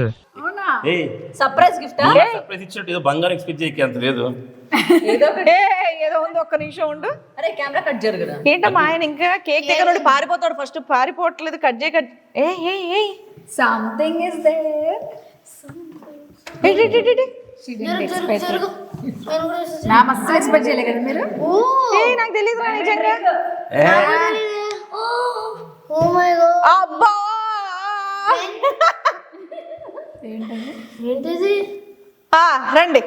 Surprise gift. సర్ప్రైజ్ ఇచ్చినట్టు ఏదో బంగారం ఎక్స్పెక్ట్ చేయకి అంత లేదు. ఏదో ఉంది, ఒక్క నిమిషం ఉండు. అరే కెమెరా కట్ జరుగురా. ఏంటమ్మా ఆయన ఇంకా కేక్ దగ్గర నుండి పారిపోతాడు. ఫస్ట్ పారిపోవట్లేదు, కట్ చేయి. Something is there. నా మస్తు ఎక్స్పెక్ట్ చేయలే కదా మీరు. నాకు తెలియదు నిజంగా. అబ్బా ఏంటిది? రండి.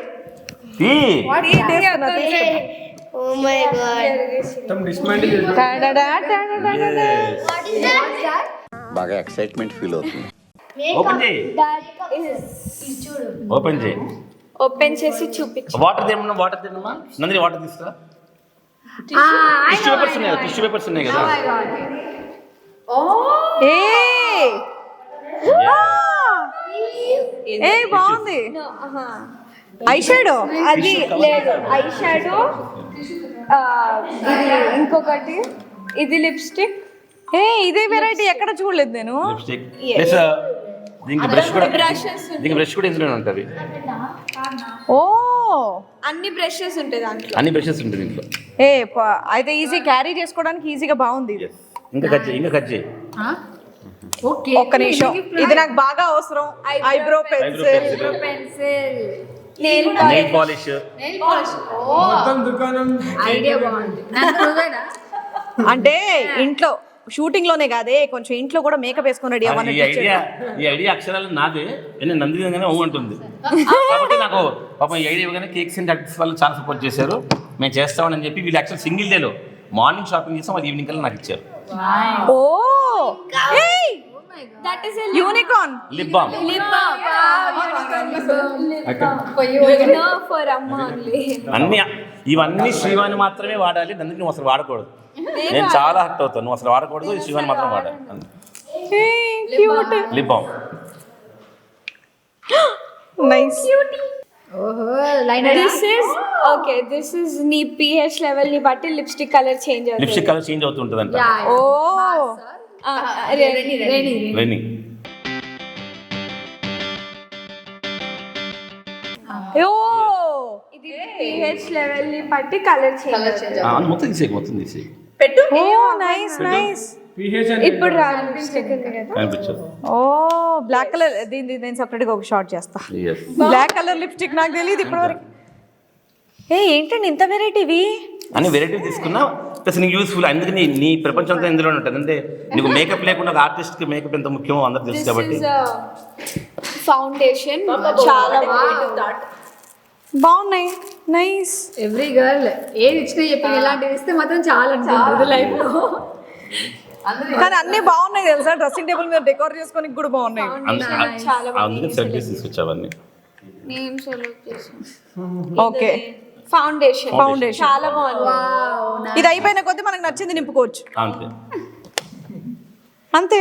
బాగా ఎక్సైట్మెంట్ ఫీల్ అవుతుంది. ఓపెన్ చేయి, ఓపెన్ చేయి. ఓపెన్ చేసి చూపించు. వాటర్ తిమ్మా, వాటర్ తిమ్మా. నందిని వాటర్ తీసుకురా. టిష్యూ పేపర్స్ ఉన్నాయి, టిష్యూ పేపర్స్ ఉన్నాయి కదా. బాగుంది. ఐ షాడో అది లేదు, ఐ షాడో, ఇది ఇంకొకటి, ఇది లిప్స్టిక్. ఇదే వెరైటీ ఎక్కడ చూడలేదు నేను. లిప్స్టిక్ ప్లస్ దీనికి బ్రష్ కూడా, దీనికి బ్రష్ కూడా ఇందులోనే ఉంటుంది. ఓ అన్ని బ్రషెస్ ఉంటాయి దాంట్లో. అన్ని బ్రషెస్ ఉంటుంది దీంట్లో. అయితే ఈజీ క్యారీ చేసుకోవడానికి ఈజీగా బాగుంది ఇది. ఇంకా కట్ చేయి, ఇంకా కట్ చేయి. ఒక్క నిమిషం, ఇది నాకు బాగా అవసరం. Eyebrow pencil, nail polish. Idea బాగుంది. అంటే ఇంట్లో షూటింగ్ లోనే కాదే, కొంచెం ఇంట్లో కూడా మేకప్ వేసుకొని రెడీ అవ్వాలి. ఈ ఐడియా అక్షరాలు నాదే, నేను నందిగానే అంటుంది. కాబట్టి నాకు పాపం ఈ ఐడియా ఇవ్వగానే కేక్స్ అండ్ డక్స్ వాళ్ళు చాలా సపోర్ట్ చేశారు. మేము చేస్తామని చెప్పి వీళ్ళు యాక్చువల్ సింగిల్ డేలో మార్నింగ్ షాపింగ్ చేస్తాం, అది ఈవినింగ్ కల్లా నాకు ఇచ్చారు. ఓ That is a unicorn lip balm. for amma only. అన్ని ఇవన్నీ శ్రీవాణి మాత్రమే వాడాలి, నందిని నువ్వు అసలు వాడకూడదు. నేను చాలా హర్ట్ అవుతాను, నువ్వు అసలు వాడకూడదు, ఈ శ్రీవాణి మాత్రం వాడాలి. Lip balm. Nice. This is నీ pH level ని బట్టి లిప్స్టిక్ కలర్ చేంజ్ అవుతుంది. లిప్స్టిక్ కలర్ చేంజ్ అవుతుంటుందంట. Oh Renee. ఇది pH లెవెల్ ని బట్టి కలర్ చేంజ్. మొత్తం తీసేయి, మొత్తం తీసేయి. పెట్టు. Nice nice. ఇప్పుడు లిప్స్టిక్ ఉంది కదా. అనిపించదు. ఓ బ్లాక్ కలర్, దీన్ని నేను సపరేట్ గా ఒక షార్ట్ చేస్తా. Yes. బ్లాక్ కలర్ లిప్స్టిక్ నాకు తెలియదు ఇప్పటివరకు. ఏంటండి ఇంత వెరైటీవి? అన్ని వెరైటీ తీసుకున్నా ప్లస్ నీకు యూస్ఫుల్. అందుకని నీ ప్రపంచం అంతా ఇందులోనే ఉంటుంది. అంటే నీకు మేకప్ లేకుండా ఒక ఆర్టిస్ట్కి మేకప్ ఎంత ముఖ్యమో అందరికి తెలుసు కాబట్టి. ఫౌండేషన్ చాలా బాగున్నాయి. నైస్. ఎవ్రీ గర్ల్ ఏది ఇచ్చినా చెప్పి ఇలాంటివి ఇస్తే మాత్రం చాలా అనిపిస్తుంది లైఫ్ లో. కానీ అన్ని బాగున్నాయి తెలుసా, డ్రెస్సింగ్ టేబుల్ మీద డెకోర్ చేసుకోనికి కూడా బాగున్నాయి. అందుకని సెలెక్ట్ చేసి తీసుకొచ్చావన్నీ. నేను సెలెక్ట్ చేశాను. ఓకే ఫౌండేషన్ చాలా బాగుంది. ఇది అయిపోయిన కొద్దీ మనకు నచ్చింది నింపుకోవచ్చు. అంతే అంతే.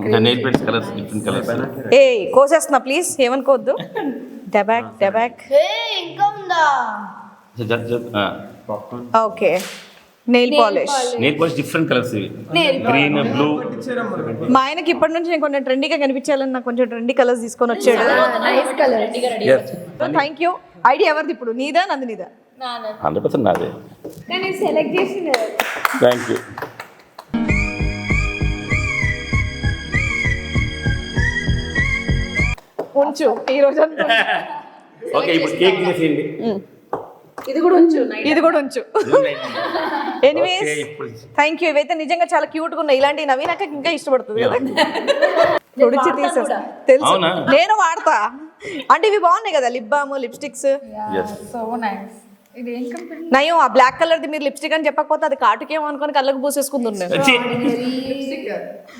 ఇంకా nail paints colours, different colours. కోసేస్తున్నా ప్లీజ్, ఏమనుకోవద్దు. డబాక్ డబాక్. ఇంకా ఉందా? Okay. Nail polish. Nail polish different colours ఇవి, గ్రీన్, బ్లూ. మా ఆయనకి ఇప్పటి నుంచి నేను కొంచెం ట్రెండీగా కనిపించాలని నాకు కొంచెం ట్రెండీ కలర్స్ తీసుకొని వచ్చాడు. Nice colour. Thank you. Idea ఎవరిది ఇప్పుడు, నీదా నందినిదా? 100% నాదే. కానీ సెలెక్ట్ చేసింది. Thank you. ఉంచు ఈ రోజు. ఓకే, ఇప్పుడు కేక్ తీసేయండి. ఇది కూడా ఉంచు. Anyways thank you. ఇవైతే నిజంగా చాలా క్యూట్ గా ఉన్నాయి. ఇలాంటి నవీనక ఇంకా ఇష్టపడుతుంది కదా. తుడిచి తీసేస్తా తెలుసు, నేను వాడతా. అంటే ఇవి బాగున్నాయి కదా, lip balm, lipsticks. So nice. ఇది ఏం కంపెనీ? నయం ఆ బ్లాక్ కలర్ ది మీరు లిప్స్టిక్ అని చెప్పకపోతే అది కాటుకేమో అనుకొని కళ్ళకు పూసేసుకుంది.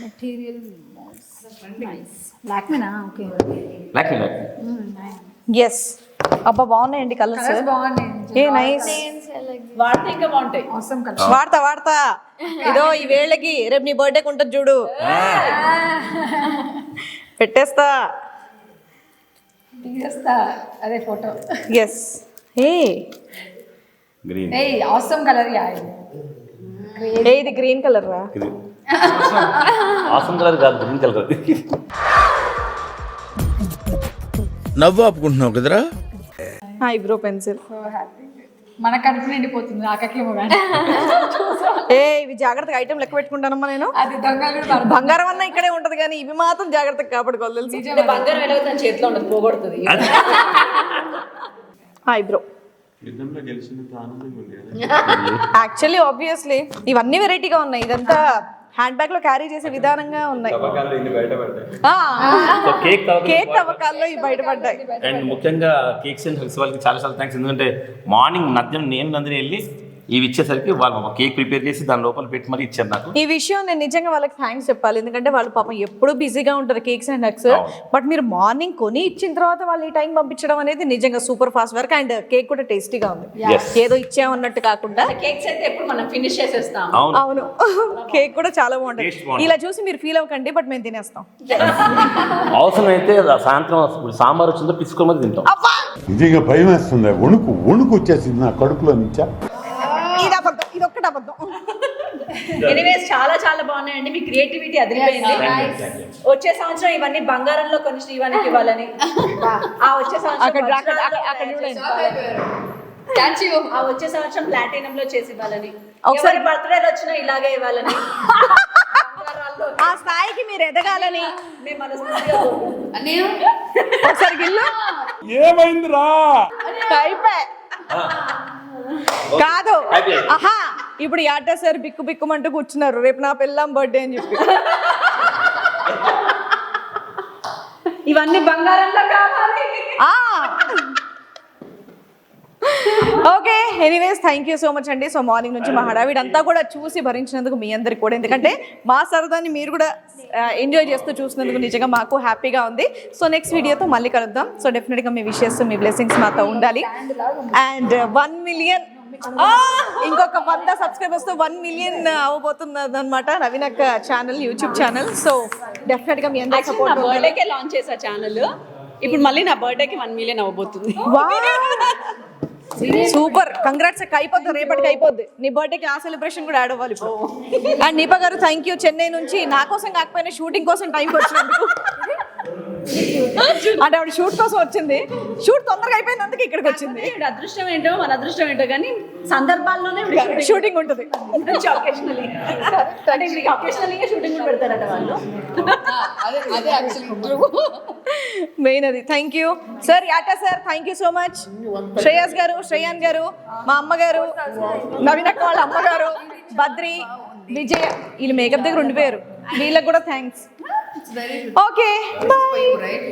Material nice. బ్లాక్ మీనా? ఓకే. ఎస్. అబ్బా బాగున్నాయండి కలర్స్. బాగున్నాయి. నైస్. వాడితే ఇంకా బాగుంటాయి. అవసరం కలర్. వాడతా. ఇదో ఈ వేళకి రేపు నీ బర్త్డేకి ఉంటుంది చూడు, పెట్టేస్తా. అదే ఫోటో. ఎస్. గ్రీన్. అవసరం కలర్. ఇది గ్రీన్ కలర్ రా. ఆసమ్ కలర్ కాదు, గ్రీన్ కలర్. నవ్వు ఆపుకుంటున్నావు కదరా. Eyebrow pencil. మన కడుపు నిండిపోతుంది, నాకేమో కానీ. ఇవి జాగ్రత్తగా ఐటమ్ లెక్క పెట్టుకుంటానమ్మా నేను. అది దొంగలు బంగారం అన్నా ఇక్కడే ఉంటది కానీ ఇవి మాత్రం జాగ్రత్తగా కాపాడుకోవాలి తెలుసు. బంగారం ఎలా తన చేతిలో ఉండదు, పోగొడుతుంది. ఐబ్రో. యాక్చువల్లీ ఆబ్వియస్లీ ఇవన్నీ వెరైటీగా ఉన్నాయి. ఇదంతా హ్యాండ్ బ్యాగ్ లో క్యారీ చేసే విధానంగా ఉన్నాయి. కేక్ తవ్వకాల్లో ఇవి బయటపడ్డాయి. అండ్ ముఖ్యంగా కేక్స్ అండ్ హెల్స్ వాళ్ళకి చాలా చాలా థ్యాంక్స్. ఎందుకంటే మార్నింగ్ మధ్యాహ్నం నేను నందిని వెళ్ళి ఇవి ఇచ్చేసరికి వాళ్ళు కేక్ ప్రిపేర్ చేసి దాని లోపల పెట్టి మరీ ఇచ్చారు నాకు. ఈ విషయం నేను నిజంగా వాళ్ళకి థ్యాంక్స్ చెప్పాలి. ఎందుకంటే వాళ్ళు పాపం ఎప్పుడు బిజీగా ఉంటారు కేక్స్ అండ్ హగ్స్. బట్ మీరు మార్నింగ్ కొని ఇచ్చిన తర్వాత వాళ్ళు ఈ టైం పంపించడం అనేది నిజంగా super fast work. And cake కూడా టేస్టీగా ఉంది. ఏదో ఇచ్చామన్నట్టు కాకుండా కేక్స్ అయితే ఎప్పుడు మనం ఫినిష్ చేసేస్తాం. అవును, కేక్ కూడా చాలా బాగుంటుంది. ఇలా చూసి మీరు ఫీల్ అవ్వకండి, బట్ మేము తినేస్తాం. అవసరం అయితే సాయంత్రం సాంబార్ వచ్చిందో పిచ్చుకోమని తింటాం. నిజంగా భయం వేస్తుంది. వణుకు వచ్చేసింది నా కడుపులో నుంచా. ఇది అబద్ధం, ఇది ఒక్కటి అబద్ధం. ఎనీవేస్ చాలా చాలా బాగున్నాయండి. మీ క్రియేటివిటీ అదిరిపోయింది. వచ్చే సంవత్సరం ఇవన్నీ బంగారంలో కొన్ని శ్రీవానికి ఇవ్వాలని, ఆ వచ్చే సంవత్సరం వచ్చే సంవత్సరం ప్లాటినం లో చేసి ఇవ్వాలని, ఒకసారి బర్త్డే వచ్చినా ఇలాగే ఇవ్వాలని, ఆ స్థాయికి మీరు ఎదగాలని మేము మనస్ఫూర్తిగా ఒకసారి గిల్లు. ఏమైందిరా? అయిపోయి కాదు. ఆహా, ఇప్పుడు యాట సార్ బిక్కు బిక్కుమంటూ కూర్చున్నారు. రేపు నా పిల్లం బర్త్డే అని చెప్పి ఇవన్నీ బంగారంలో కావాలి. Okay, anyways thank you so much అండి. సో మార్నింగ్ నుంచి మా హడావిడి అంతా కూడా చూసి భరించినందుకు మీ అందరికి కూడా, ఎందుకంటే మా సరదాన్ని మీరు కూడా ఎంజాయ్ చేస్తూ చూసినందుకు నిజంగా మాకు హ్యాపీగా ఉంది. సో నెక్స్ట్ వీడియోతో మళ్ళీ కలుద్దాం. సో డెఫినెట్గా మీ విషెస్ మీ బ్లెస్సింగ్స్ మాతో ఉండాలి. అండ్ 1 మిలియన్ ఇంకొక 100 సబ్స్క్రైబర్స్ తో 1 మిలియన్ అవ్వబోతుంది అనమాట నవీనక్క channel, YouTube channel. So definite గా మీ అందరి సపోర్ట్. బర్త్డేకే లాంచ్ చేసా ఛానల్. ఇప్పుడు మళ్ళీ నా బర్త్డేకి 1 మిలియన్ అవ్వబోతుంది. సూపర్, కంగ్రాట్స్ అక్క. అయిపోద్ది, రేపటికి అయిపోద్ది. నీ బర్త్డేకి ఆ సెలబ్రేషన్ కూడా యాడ్ అవ్వాలి ఇప్పుడు. అండ్ దీపా గారు థ్యాంక్ యూ. చెన్నై నుంచి నా కోసం కాకపోయినా షూటింగ్ కోసం టైంకి వచ్చినందుకు. అంటే ఆవిడ షూట్ కోసం వచ్చింది, షూట్ తొందరగా అయిపోయింది, అందుకే ఇక్కడికి వచ్చింది. అదృష్టం ఏంటో మన అదృష్టం ఏంటో కానీ సందర్భాల్లోనే షూటింగ్ ఉంటుంది. అకేషనల్గా షూటింగ్ కూడా పెడతారట వాళ్ళు. మెయిన్ అది. Thank you sir, యాటా sir, thank you so much. Shreyas గారు, శ్రేయాన్ గారు, మా అమ్మగారు, నవీనక్క వాళ్ళ అమ్మగారు, బద్రి, విజయ్, వీళ్ళు మేకప్ దగ్గర ఉండిపోయారు. వీళ్ళకి కూడా థ్యాంక్స్. Okay, bye.